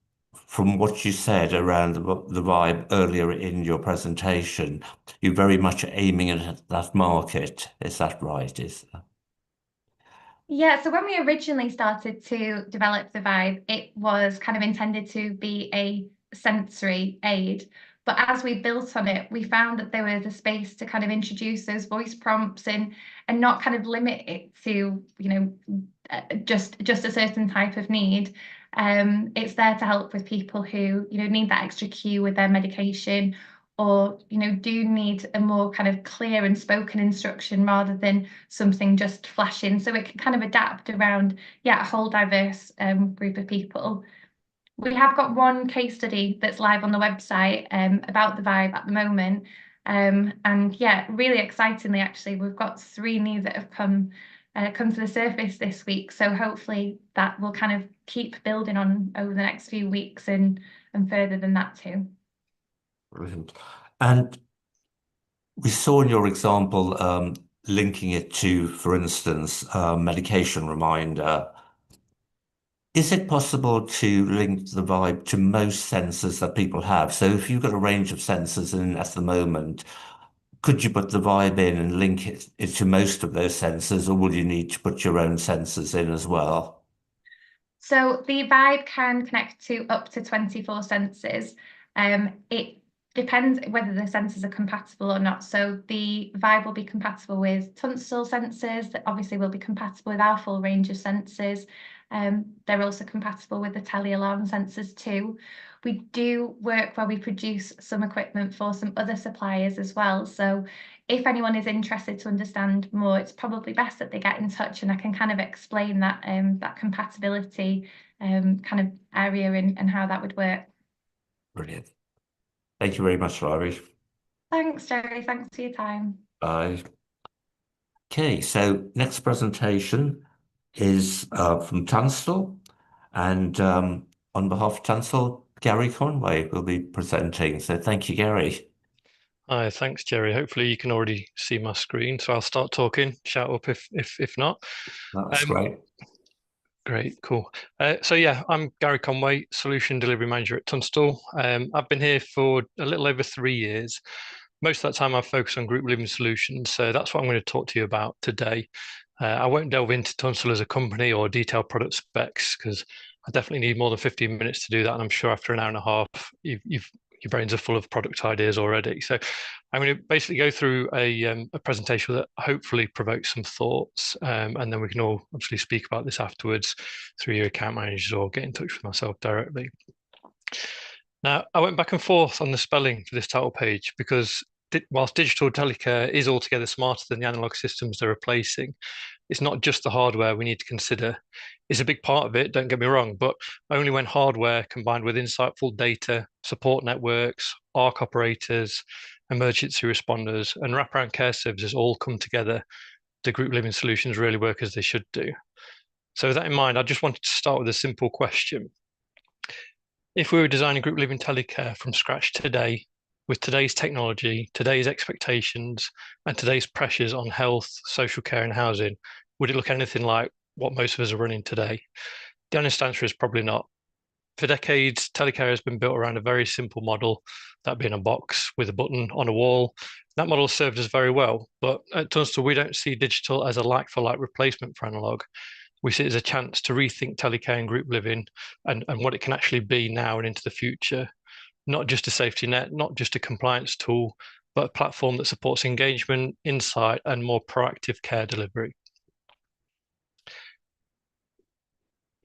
from what you said around the vibe earlier in your presentation, you're very much aiming at that market. Is that right? Yeah, so when we originally started to develop the vibe, it was kind of intended to be a sensory aid. But as we built on it, we found that there was a space to kind of introduce those voice prompts and not kind of limit it to, just a certain type of need. It's there to help with people who, need that extra cue with their medication, or, do need a more kind of clear and spoken instruction rather than something just flashing. So it can kind of adapt around, a whole diverse group of people. We have got one case study that's live on the website about the Vibe at the moment. And yeah, really excitingly, actually, we've got 3 new that have come to the surface this week. So hopefully that will kind of keep building on over the next few weeks and further than that too. Brilliant. And we saw in your example linking it to, for instance, medication reminder. Is it possible to link the Vibe to most sensors that people have? So if you've got a range of sensors in at the moment, could you put the Vibe in and link it to most of those sensors, or will you need to put your own sensors in as well? So the Vibe can connect to up to 24 sensors. It depends whether the sensors are compatible or not. So the Vibe will be compatible with Tunstall sensors, that obviously will be compatible with our full range of sensors. They're also compatible with the tele-alarm sensors too. We do work where we produce some equipment for some other suppliers as well. So if anyone is interested to understand more, it's probably best that they get in touch, and I can kind of explain that that compatibility kind of area and how that would work. Brilliant. Thank you very much, Laurie. Thanks, Jerry. Thanks for your time. Bye. Okay, so next presentation is from Tunstall, and on behalf of Tunstall, Gary Conway will be presenting. So thank you, Gary. Hi, thanks, Jerry. Hopefully you can already see my screen, so I'll start talking. Shout up if not. That's great. Great, cool. So yeah, I'm Gary Conway, Solution Delivery Manager at Tunstall. I've been here for a little over 3 years. Most of that time I've focused on group living solutions, so that's what I'm going to talk to you about today. I won't delve into Tunstall as a company or detailed product specs, because I definitely need more than 15 minutes to do that, and I'm sure after an hour and a half, your brains are full of product ideas already. So I'm going to basically go through a presentation that hopefully provokes some thoughts, and then we can all obviously speak about this afterwards through your account managers or get in touch with myself directly. Now, I went back and forth on the spelling for this title page because whilst digital telecare is altogether smarter than the analog systems they're replacing, it's not just the hardware we need to consider. It's a big part of it, don't get me wrong, but only when hardware combined with insightful data, support networks, ARC operators, emergency responders, and wraparound care services all come together, the group living solutions really work as they should do. So with that in mind, I just wanted to start with a simple question. If we were designing group living telecare from scratch today, with today's technology, today's expectations, and today's pressures on health, social care, and housing, would it look anything like what most of us are running today? The honest answer is probably not. For decades, telecare has been built around a very simple model, that being a box with a button on a wall. That model served us very well, but at Tunstall, we don't see digital as a like-for-like replacement for analog. We see it as a chance to rethink telecare and group living and what it can actually be now and into the future. Not just a safety net, not just a compliance tool, but a platform that supports engagement, insight, and more proactive care delivery.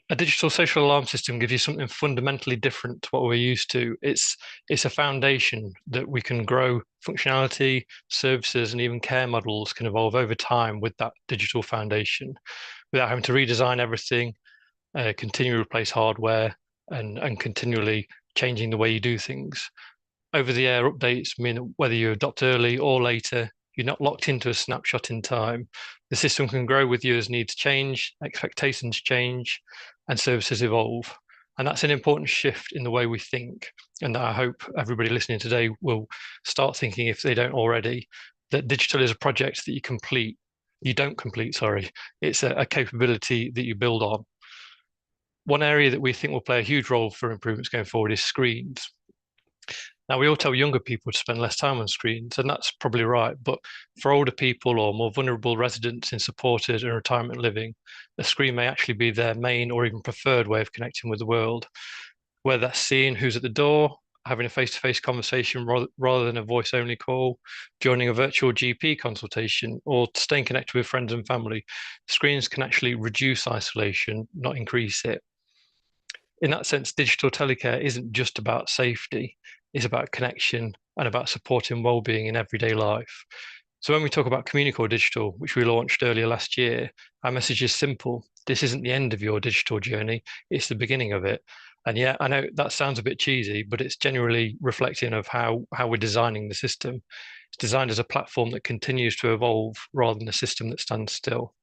A digital social alarm system gives you something fundamentally different to what we're used to. It's a foundation that we can grow. Functionality, services, and even care models can evolve over time with that digital foundation without having to redesign everything, continually replace hardware, and continually changing the way you do things. Over-the-air updates mean that whether you adopt early or later, you're not locked into a snapshot in time. The system can grow with you as needs change, expectations change, and services evolve. And that's an important shift in the way we think. And I hope everybody listening today will start thinking, if they don't already, that digital is a project that you don't complete, sorry. It's a capability that you build on. One area that we think will play a huge role for improvements going forward is screens. Now, we all tell younger people to spend less time on screens, and that's probably right. But for older people or more vulnerable residents in supported and retirement living, a screen may actually be their main or even preferred way of connecting with the world, whether that's seeing who's at the door, having a face-to-face conversation rather than a voice-only call, joining a virtual GP consultation, or staying connected with friends and family. Screens can actually reduce isolation, not increase it. In that sense, digital telecare isn't just about safety, it's about connection and about supporting well-being in everyday life. So when we talk about Communicore Digital, which we launched earlier last year, our message is simple. This isn't the end of your digital journey, it's the beginning of it. And yeah, I know that sounds a bit cheesy, but it's genuinely reflecting of how we're designing the system. It's designed as a platform that continues to evolve rather than a system that stands still.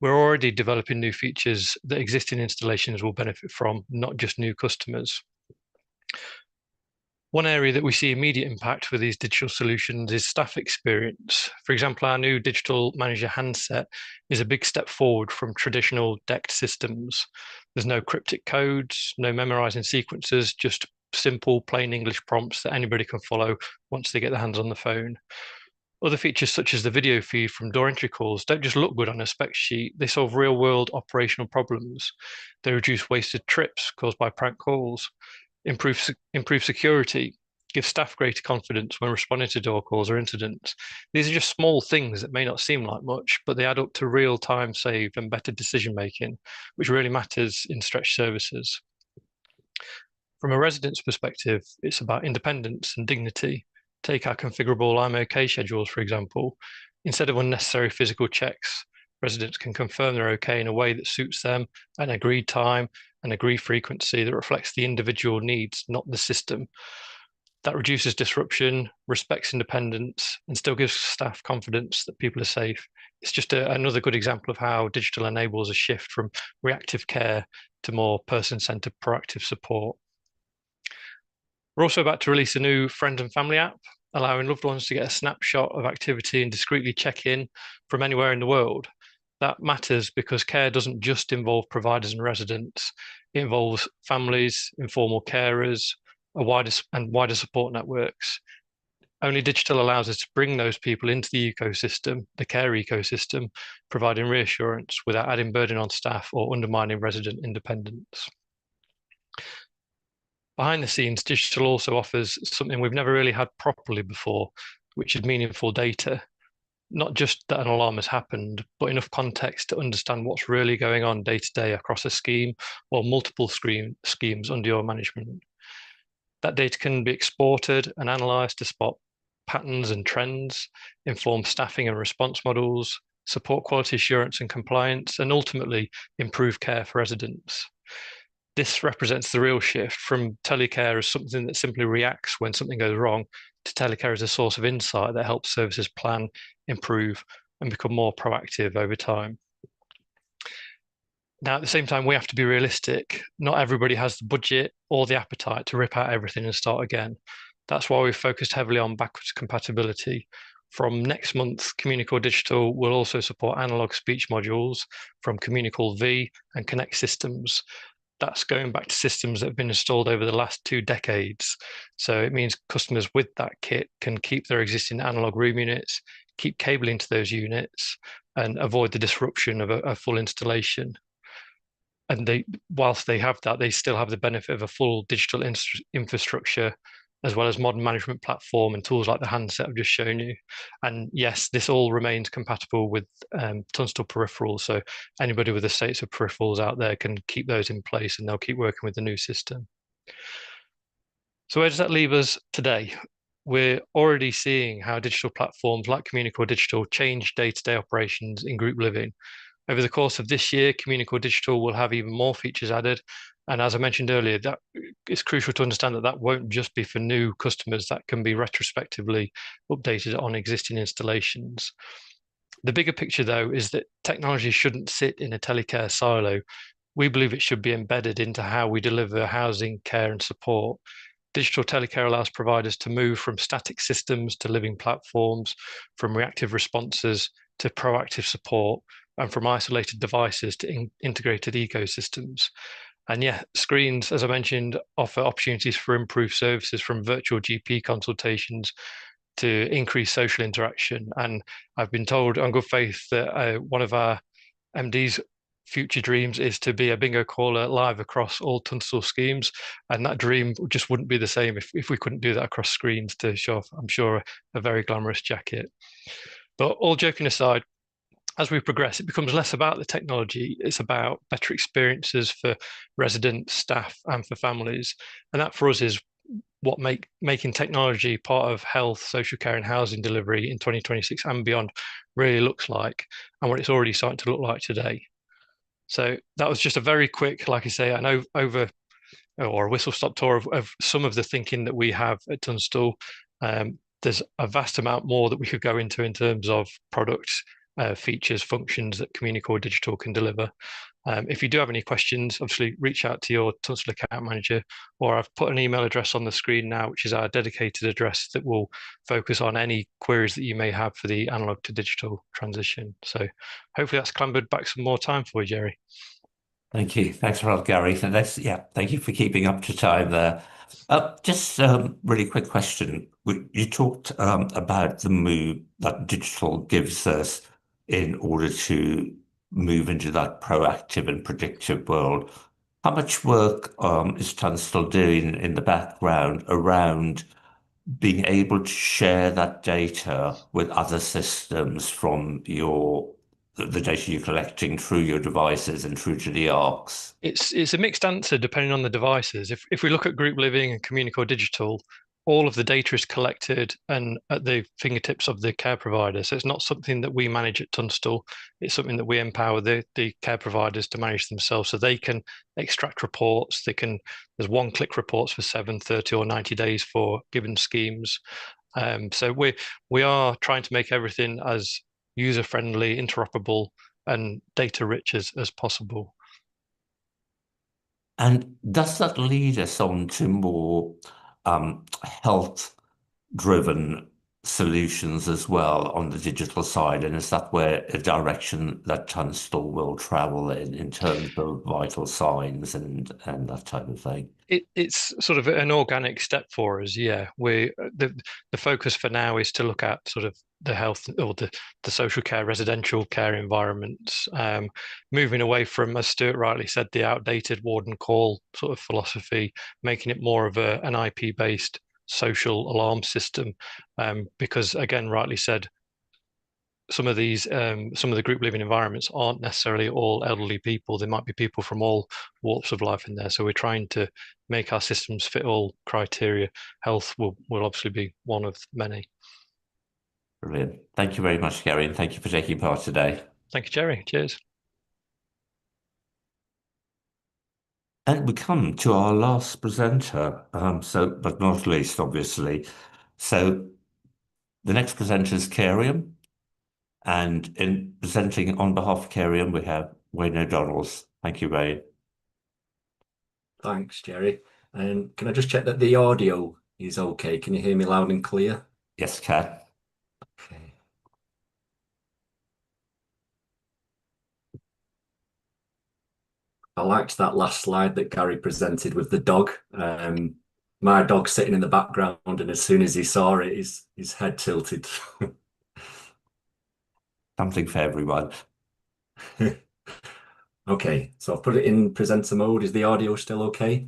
We're already developing new features that existing installations will benefit from, not just new customers. One area that we see immediate impact with these digital solutions is staff experience. For example, our new digital manager handset is a big step forward from traditional decked systems. There's no cryptic codes, no memorizing sequences, just simple, plain English prompts that anybody can follow once they get their hands on the phone. Other features such as the video feed from door entry calls don't just look good on a spec sheet, they solve real world operational problems. They reduce wasted trips caused by prank calls, improve security, give staff greater confidence when responding to door calls or incidents. These are just small things that may not seem like much, but they add up to real time saved and better decision making, which really matters in stretched services. From a resident's perspective, it's about independence and dignity. Take our configurable I'm OK schedules, for example. Instead of unnecessary physical checks, residents can confirm they're OK in a way that suits them, an agreed time, an agreed frequency that reflects the individual needs, not the system. That reduces disruption, respects independence, and still gives staff confidence that people are safe. It's just another good example of how digital enables a shift from reactive care to more person-centered proactive support. We're also about to release a new friend and family app, allowing loved ones to get a snapshot of activity and discreetly check in from anywhere in the world. That matters because care doesn't just involve providers and residents. It involves families, informal carers, wider support networks. Only digital allows us to bring those people into the ecosystem, the care ecosystem, providing reassurance without adding burden on staff or undermining resident independence. Behind the scenes, digital also offers something we've never really had properly before, which is meaningful data. Not just that an alarm has happened, but enough context to understand what's really going on day to day across a scheme or multiple schemes under your management. That data can be exported and analysed to spot patterns and trends, inform staffing and response models, support quality assurance and compliance, and ultimately improve care for residents. This represents the real shift from telecare as something that simply reacts when something goes wrong to telecare as a source of insight that helps services plan, improve, and become more proactive over time. Now, at the same time, we have to be realistic. Not everybody has the budget or the appetite to rip out everything and start again. That's why we've focused heavily on backwards compatibility. From next month, Communicore Digital will also support analog speech modules from Communicore V and Connect systems. That's going back to systems that have been installed over the last 2 decades. So it means customers with that kit can keep their existing analog room units, keep cabling to those units, and avoid the disruption of a full installation. And whilst they have that, they still have the benefit of a full digital infrastructure, as well as modern management platform and tools like the handset I've just shown you. And yes, this all remains compatible with Tunstall peripherals. So anybody with the states of peripherals out there can keep those in place and they'll keep working with the new system. So where does that leave us today? We're already seeing how digital platforms like Communicore Digital change day-to-day operations in group living. Over the course of this year, Communicore Digital will have even more features added. And as I mentioned earlier, that it's crucial to understand that that won't just be for new customers, that can be retrospectively updated on existing installations. The bigger picture, though, is that technology shouldn't sit in a telecare silo. We believe it should be embedded into how we deliver housing, care, and support. Digital telecare allows providers to move from static systems to living platforms, from reactive responses to proactive support, and from isolated devices to integrated ecosystems. And yeah, screens, as I mentioned, offer opportunities for improved services from virtual GP consultations to increase social interaction. And I've been told on good faith that one of our MDs future dreams is to be a bingo caller live across all Tunstall schemes, and that dream just wouldn't be the same if we couldn't do that across screens to show off, I'm sure, a very glamorous jacket. But all joking aside, as we progress, it becomes less about the technology. It's about better experiences for residents, staff, and for families. And that for us is what making technology part of health, social care, and housing delivery in 2026 and beyond really looks like, and what it's already starting to look like today. So that was just a very quick, like I say, an over or a whistle stop tour of some of the thinking that we have at Tunstall. There's a vast amount more that we could go into in terms of products, features, functions that Communicore Digital can deliver. If you do have any questions, obviously reach out to your Tunstall account manager, or I've put an email address on the screen now, which is our dedicated address that will focus on any queries that you may have for the analog to digital transition. So hopefully that's clambered back some more time for you, Jerry. Thank you. Thanks a lot, Gary. And thank you for keeping up to time there. Just really quick question. You talked about the move that digital gives us in order to move into that proactive and predictive world. How much work is Tunstall doing in the background around being able to share that data with other systems from the data you're collecting through your devices and through to the ARCs? It's a mixed answer depending on the devices. If we look at group living and Communicore Digital, all of the data is collected and at the fingertips of the care provider. So it's not something that we manage at Tunstall. It's something that we empower the care providers to manage themselves, so they can extract reports. There's one-click reports for 7, 30 or 90 days for given schemes. So we are trying to make everything as user-friendly, interoperable, and data-rich as possible. And does that lead us on to more health-driven solutions as well on the digital side? And is that where a direction that Tunstall will travel in terms of vital signs and that type of thing? It's sort of an organic step for us. Yeah, the focus for now is to look at sort of the health or the social care, residential care environments, moving away from, as Stuart rightly said, the outdated ward and call sort of philosophy, making it more of an IP-based social alarm system, because again, rightly said, some of the group living environments aren't necessarily all elderly people. There might be people from all walks of life in there. So we're trying to make our systems fit all criteria. Health will obviously be one of many. Brilliant. Thank you very much, Gary, and thank you for taking part today. Thank you, Jerry. Cheers. And we come to our last presenter, but not least, obviously. So the next presenter is Carium. And in presenting on behalf of Carium, we have Wayne O'Donnell. Thank you, Wayne. Thanks, Jerry. And can I just check that the audio is okay? Can you hear me loud and clear? Yes, Kat. Okay. I liked that last slide that Gary presented with the dog. My dog's sitting in the background, and as soon as he saw it, his head tilted. Something for everyone. Okay, so I've put it in presenter mode. Is the audio still okay?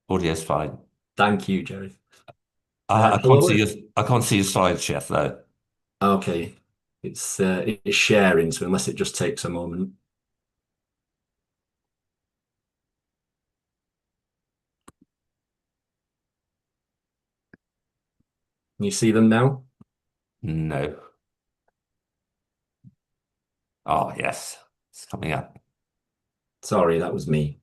Audio's fine. Thank you, Jerry. I can't see your slides yet, though. Okay, it's sharing, so unless it just takes a moment. Can you see them now? No. Oh, yes, it's coming up. Sorry, that was me.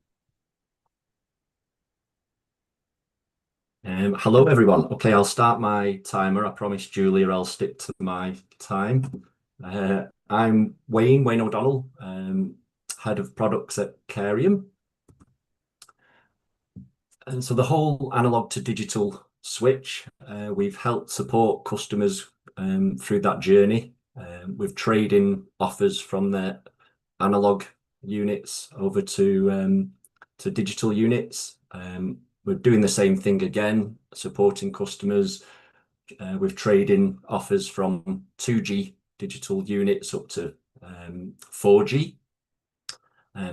Hello, everyone. Okay, I'll start my timer. I promised Julia I'll stick to my time. I'm Wayne O'Donnell, head of products at Carium. And so the whole analog to digital switch, we've helped support customers through that journey. We've traded offers from their analog units over to digital units. We're doing the same thing again, supporting customers. We've traded offers from 2G digital units up to 4G.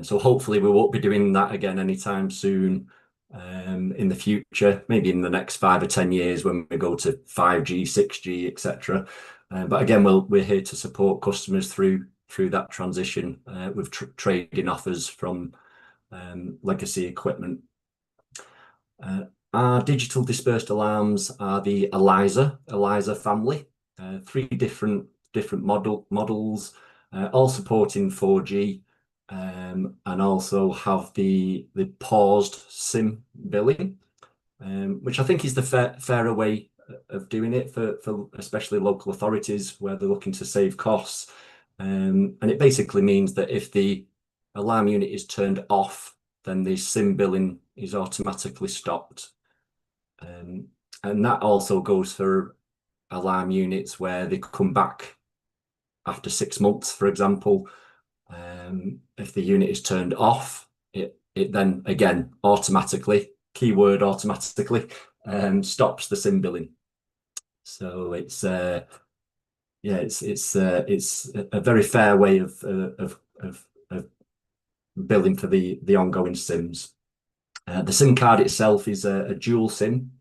So hopefully we won't be doing that again anytime soon in the future, maybe in the next 5 or 10 years when we go to 5G, 6G, etc. But again, we're here to support customers through that transition with trading offers from legacy equipment. Our digital dispersed alarms are the ELISA family, 3 different models, all supporting 4G, and also have the paused SIM billing, which I think is the fairer way of doing it for especially local authorities where they're looking to save costs. And it basically means that if the alarm unit is turned off, then the SIM billing is automatically stopped. And that also goes for alarm units where they come back after 6 months, for example. If the unit is turned off, it then again automatically, keyword automatically, stops the SIM billing. So it's it's a very fair way of billing for the ongoing SIMs. The SIM card itself is a dual SIM,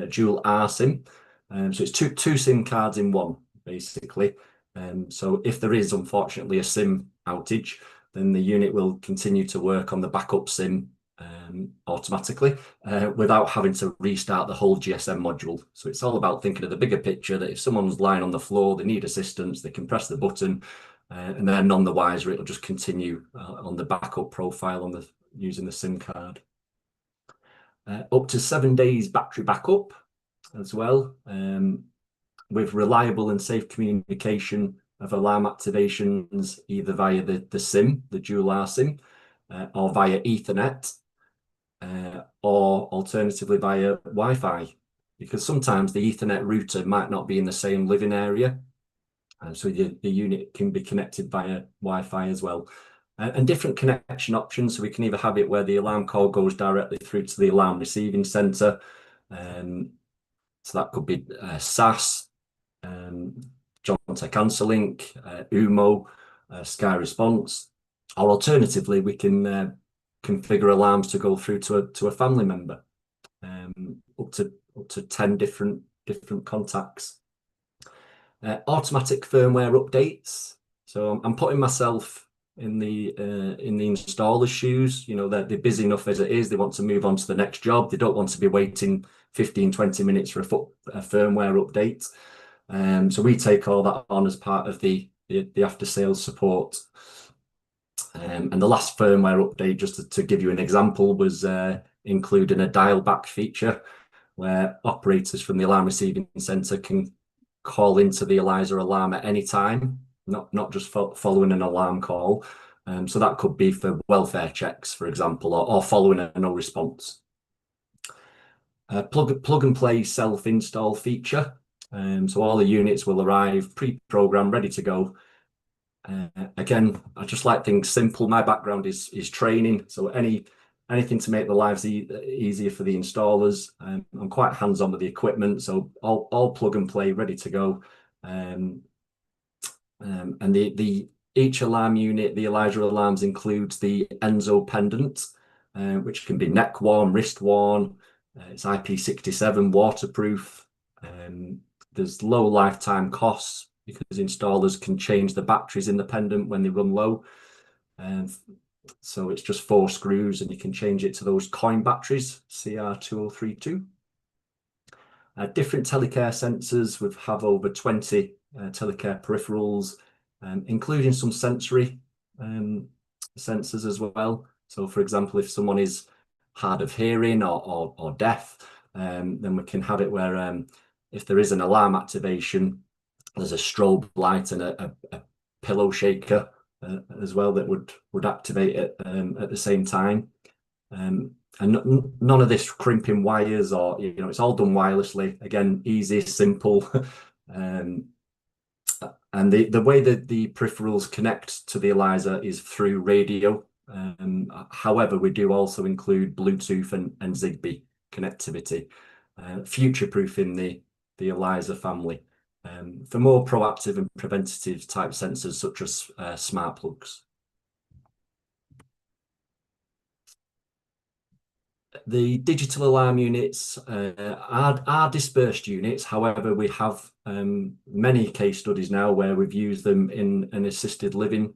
dual R SIM. So it's two SIM cards in one, basically. So if there is unfortunately a SIM outage, then the unit will continue to work on the backup SIM automatically without having to restart the whole GSM module. So it's all about thinking of the bigger picture, that if someone's lying on the floor, they need assistance, they can press the button, and they're none the wiser, it'll just continue on the backup profile using the SIM card. Up to 7 days battery backup as well, with reliable and safe communication of alarm activations, either via the SIM, the dual R SIM, or via Ethernet, or alternatively via Wi-Fi, because sometimes the Ethernet router might not be in the same living area, and so the unit can be connected via Wi-Fi as well. And different connection options, so we can either have it where the alarm call goes directly through to the alarm receiving center, so that could be SAS, Jontech AnswerLink, UMO, Sky Response, or alternatively we can configure alarms to go through to a family member, up to 10 different contacts. Automatic firmware updates. So I'm putting myself in the installer's shoes. You know, they're busy enough as it is. They want to move on to the next job. They don't want to be waiting 15-20 minutes for a firmware update. So we take all that on as part of the after sales support. And the last firmware update, just to give you an example, was including a dial back feature where operators from the alarm receiving center can call into the ELISA alarm at any time, not just following an alarm call. So that could be for welfare checks, for example, or following a no response. Plug and play self-install feature. So all the units will arrive pre-programmed, ready to go. Again, I just like things simple. My background is training, so anything to make the lives easier for the installers. I'm quite hands-on with the equipment, so all plug and play, ready to go. And each alarm unit, the ELISA alarms, includes the Enzo pendant, which can be neck worn, wrist worn. It's IP67 waterproof. There's low lifetime costs because installers can change the batteries in the pendant when they run low. So it's just 4 screws and you can change it to those coin batteries, CR2032. Different telecare sensors. We have over 20 telecare peripherals, including some sensory sensors as well. So for example, if someone is hard of hearing or deaf, then we can have it where if there is an alarm activation, there's a strobe light and a pillow shaker as well that would activate it at the same time. And none of this crimping wires, or it's all done wirelessly. Again, easy, simple. And the way that the peripherals connect to the ELISA is through radio. However, we do also include Bluetooth and Zigbee connectivity, future-proofing the ELISA family for more proactive and preventative type sensors such as smart plugs. The digital alarm units are dispersed units. However, we have many case studies now where we've used them in an assisted living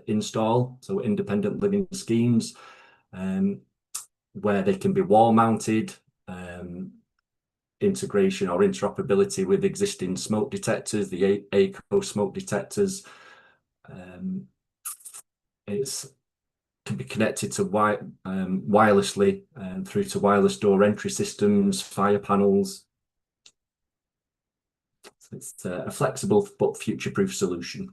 install, so independent living schemes, where they can be wall mounted, integration or interoperability with existing smoke detectors, the ACO smoke detectors. It's can be connected to wirelessly through to wireless door entry systems, fire panels. So it's a flexible but future-proof solution.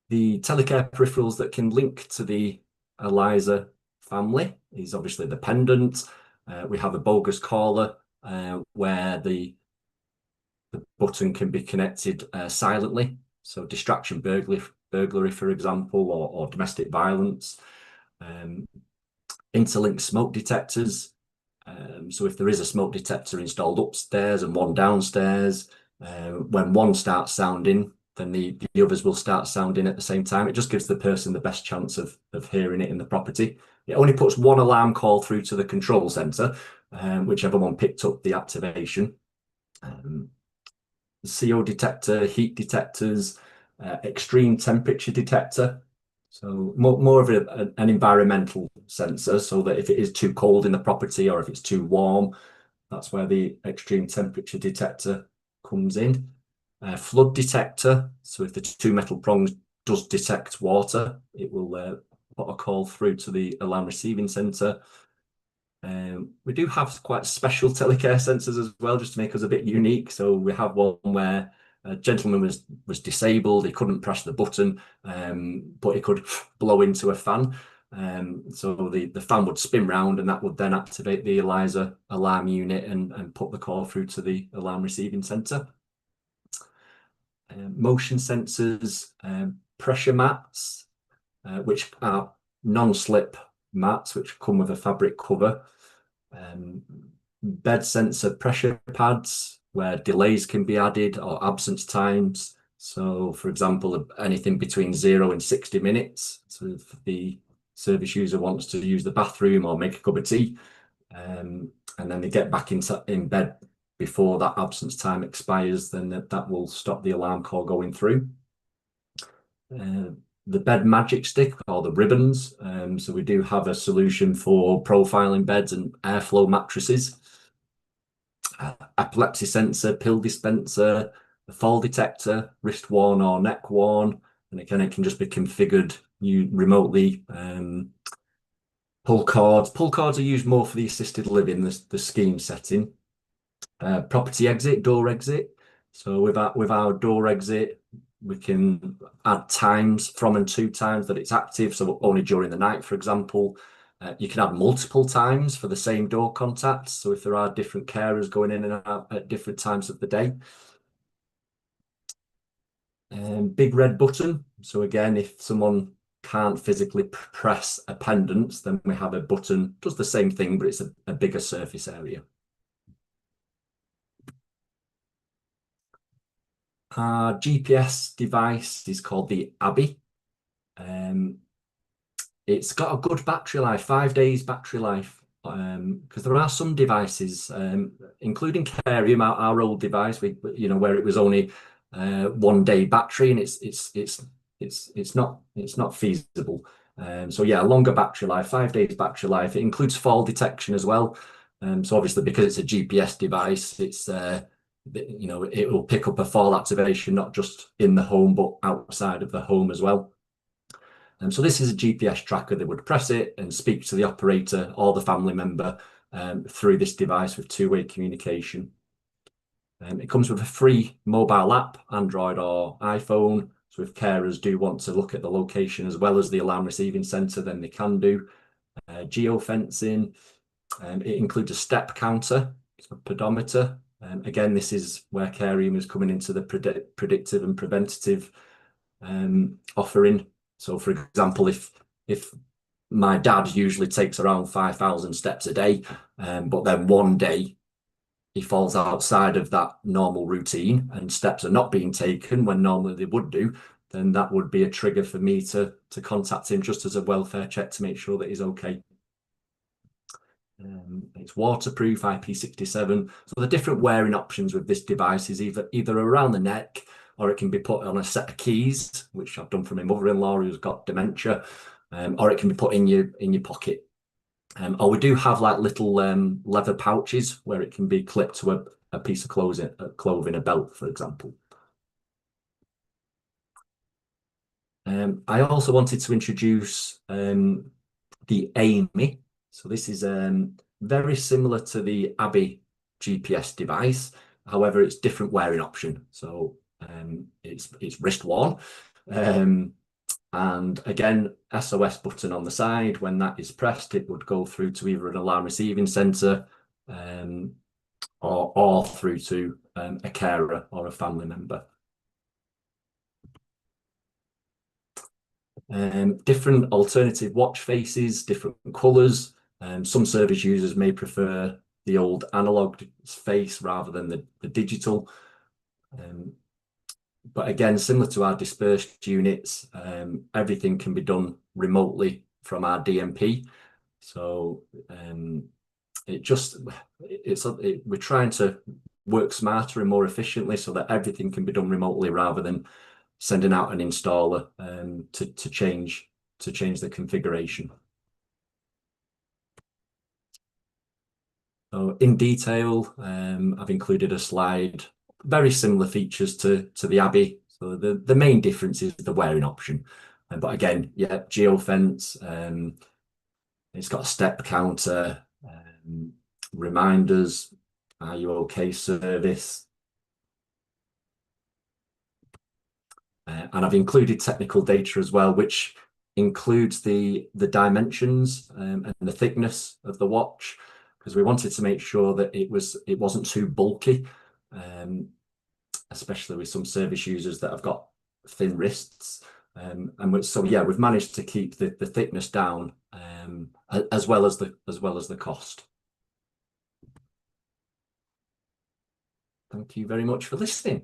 The telecare peripherals that can link to the ELISA family is obviously the pendant. We have a bogus caller where the button can be connected silently. So distraction burglary, for example, or domestic violence. Interlinked smoke detectors. So if there is a smoke detector installed upstairs and one downstairs, when one starts sounding, then the others will start sounding at the same time. It just gives the person the best chance of hearing it in the property. It only puts one alarm call through to the control center, whichever one picked up the activation. CO detector, heat detectors, extreme temperature detector. So more of an environmental sensor, so that if it is too cold in the property or if it's too warm, that's where the extreme temperature detector comes in. Flood detector, so if the two metal prongs does detect water, it will put a call through to the alarm receiving center. We do have quite special telecare sensors as well, just to make us a bit unique. So we have one where a gentleman was disabled, he couldn't press the button, but he could blow into a fan. So the fan would spin round, and that would then activate the ELISA alarm unit and put the call through to the alarm receiving center. Motion sensors, pressure mats, which are non-slip mats, which come with a fabric cover. Bed sensor pressure pads, where delays can be added or absence times. So, for example, anything between 0 and 60 minutes. So if the service user wants to use the bathroom or make a cup of tea, and then they get back in bed before that absence time expires, then that will stop the alarm call going through. The bed magic stick, or the ribbons. So we do have a solution for profiling beds and airflow mattresses. Epilepsy sensor, pill dispenser, the fall detector, wrist worn or neck worn, and again it can just be configured remotely. Pull cords. Pull cords are used more for the assisted living, the scheme setting. Property exit, door exit. So with our door exit, we can add times from and to times that it's active, so only during the night, for example. You can add multiple times for the same door contacts, so if there are different carers going in and out at different times of the day. Big red button. So again, if someone can't physically press a pendant, then we have a button, does the same thing, but it's a bigger surface area. Our GPS device is called the Abbey. It's got a good battery life, 5 days battery life, because there are some devices, including Carium, our old device, where it was only 1 day battery, and it's not feasible. So yeah, longer battery life, 5 days battery life. It includes fall detection as well. So obviously, because it's a GPS device, it's it will pick up a fall activation not just in the home but outside of the home as well. So this is a GPS tracker. They would press it and speak to the operator or the family member through this device with two-way communication. It comes with a free mobile app, Android or iPhone. So if carers do want to look at the location as well as the alarm receiving center, then they can do. Geofencing. It includes a step counter, a pedometer. Again, this is where Carium is coming into the predictive and preventative offering. So, for example, if my dad usually takes around 5,000 steps a day, but then one day he falls outside of that normal routine and steps are not being taken when normally they would do, then that would be a trigger for me to contact him just as a welfare check to make sure that he's okay. It's waterproof, IP67. So the different wearing options with this device is either around the neck, or it can be put on a set of keys, which I've done for my mother-in-law who's got dementia, or it can be put in your pocket. Or we do have like little leather pouches where it can be clipped to a piece of clothing, a belt, for example. I also wanted to introduce the Amy. So this is very similar to the Abbey GPS device. However, it's different wearing option. So it's wrist worn. And again, SOS button on the side. When that is pressed, it would go through to either an alarm receiving centre or through to a carer or a family member. Different alternative watch faces, different colours. Some service users may prefer the old analog face rather than the digital. But again, similar to our dispersed units, everything can be done remotely from our DMP. So we're trying to work smarter and more efficiently so that everything can be done remotely rather than sending out an installer to change the configuration. So in detail, I've included a slide, very similar features to the Abbey. So the main difference is the wearing option. But again, yeah, geofence, it's got a step counter, reminders, are you okay service. And I've included technical data as well, which includes the dimensions and the thickness of the watch, because we wanted to make sure that it wasn't too bulky, especially with some service users that have got thin wrists. So yeah, we've managed to keep the thickness down as well as the cost. Thank you very much for listening.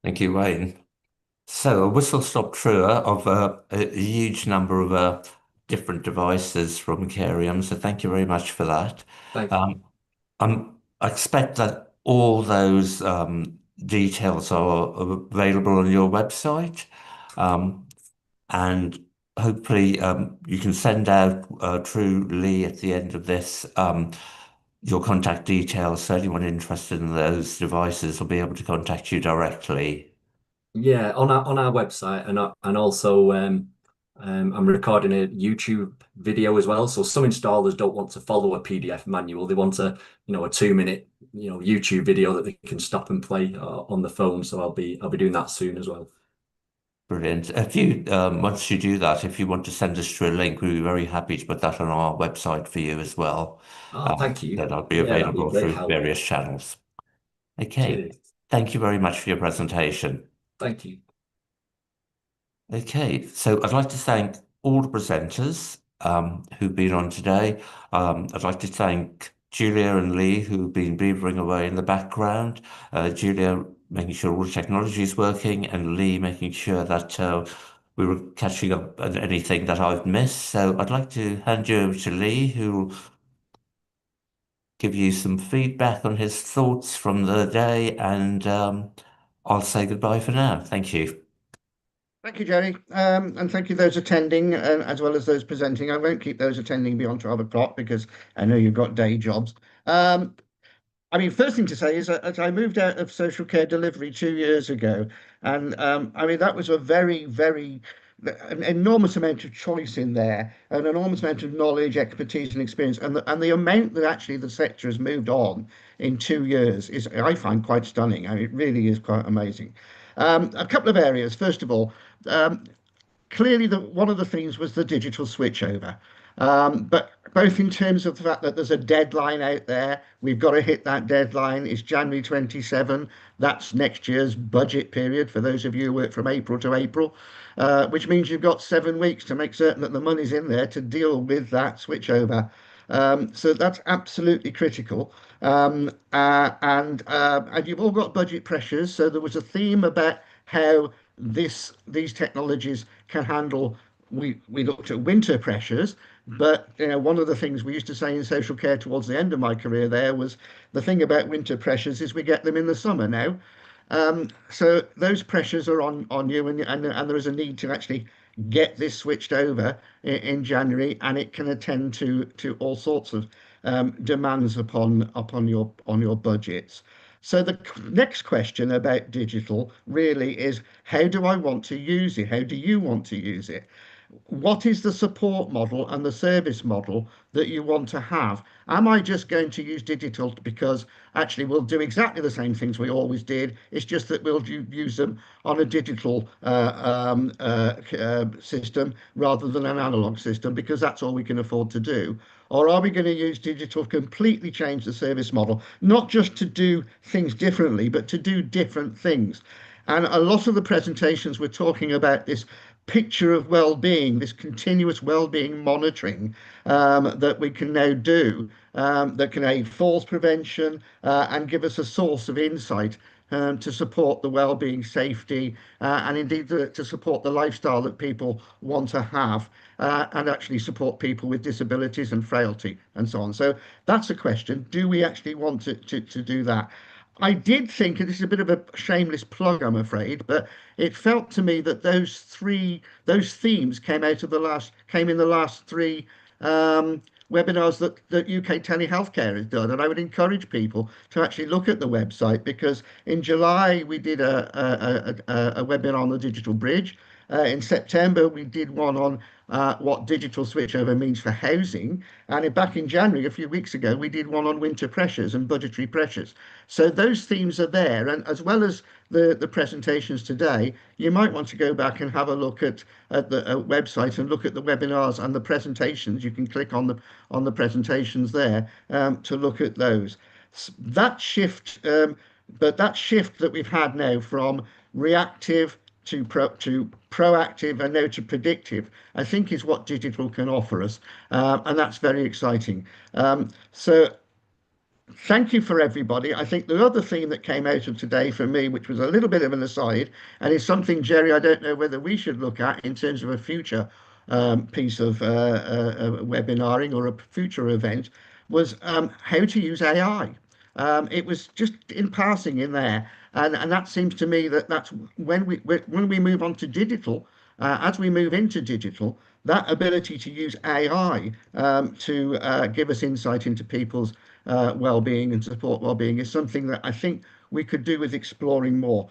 Thank you, Wayne. So a whistle-stop tour of a huge number of different devices from Carium. So thank you very much for that. Thank you. I expect that all those details are available on your website, and hopefully you can send out through Lee at the end of this your contact details, so anyone interested in those devices will be able to contact you directly. Yeah, on our website, and also I'm recording a YouTube video as well. So some installers don't want to follow a PDF manual; they want a 2-minute YouTube video that they can stop and play on the phone. So I'll be doing that soon as well. Brilliant. If you once you do that, if you want to send us through a link, we'd be very happy to put that on our website for you as well. Oh, thank you. Then I'll be Yeah, that'd be available great through help. various channels. Okay. Cheers. Thank you very much for your presentation. Thank you. Okay, so I'd like to thank all the presenters who've been on today. I'd like to thank Julia and Lee, who've been beavering away in the background. Julia making sure all the technology is working, and Lee making sure that we were catching up on anything that I've missed. So I'd like to hand you over to Lee, who'll give you some feedback on his thoughts from the day, and I'll say goodbye for now. Thank you. Thank you, Jerry, and thank you those attending as well as those presenting. I won't keep those attending beyond 12 o'clock because I know you've got day jobs. I mean, first thing to say is that I moved out of social care delivery 2 years ago, and I mean that was a very, very an enormous amount of choice in there, an enormous amount of knowledge, expertise, and experience, and the amount that actually the sector has moved on in 2 years is, I find, quite stunning. I mean, it really is quite amazing. A couple of areas. First of all, clearly one of the themes was the digital switchover. But both in terms of the fact that there's a deadline out there, we've got to hit that deadline. It's January 27. That's next year's budget period for those of you who work from April to April, which means you've got 7 weeks to make certain that the money's in there to deal with that switchover. So that's absolutely critical. And you've all got budget pressures. So there was a theme about how these technologies can handle. We looked at winter pressures, but one of the things we used to say in social care towards the end of my career there was the thing about winter pressures is we get them in the summer now. So those pressures are on you, and there is a need to actually get this switched over in January, and it can attend to all sorts of demands upon your budgets. So the next question about digital really is, how do I want to use it? How do you want to use it? What is the support model and the service model that you want to have? Am I just going to use digital because actually we'll do exactly the same things we always did? It's just that we'll use them on a digital system rather than an analog system because that's all we can afford to do. Or are we going to use digital, completely change the service model, not just to do things differently, but to do different things? And a lot of the presentations were talking about this picture of well-being, this continuous well-being monitoring that we can now do, that can aid falls prevention and give us a source of insight to support the well-being, safety, and indeed to support the lifestyle that people want to have, and actually support people with disabilities and frailty and so on. So that's a question. Do we actually want to do that? I did think, and this is a bit of a shameless plug, I'm afraid, but it felt to me that those themes came in the last three webinars that UK Telehealthcare has done, and I would encourage people to actually look at the website because in July we did a webinar on the digital bridge. In September we did one on what digital switchover means for housing, and back in January, a few weeks ago, we did one on winter pressures and budgetary pressures. So those themes are there, and as well as the presentations today, you might want to go back and have a look at the website and look at the webinars and the presentations. You can click on the presentations there to look at those. That shift, but that shift that we've had now from reactive to proactive and now to predictive, I think is what digital can offer us, and that's very exciting. So thank you for everybody. I think the other theme that came out of today for me, which was a little bit of an aside, and is something, Jerry, I don't know whether we should look at in terms of a future piece of webinaring or a future event, was how to use AI. It was just in passing in there, and that seems to me that's when we move on to digital, as we move into digital, that ability to use AI to give us insight into people's well-being and support well-being is something that I think we could do with exploring more.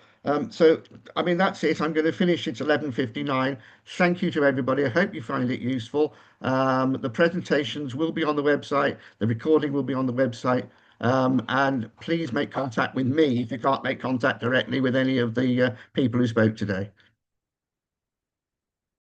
So, I mean, that's it. I'm going to finish. It's 11:59. Thank you to everybody. I hope you find it useful. The presentations will be on the website. The recording will be on the website. And please make contact with me if you can't make contact directly with any of the people who spoke today.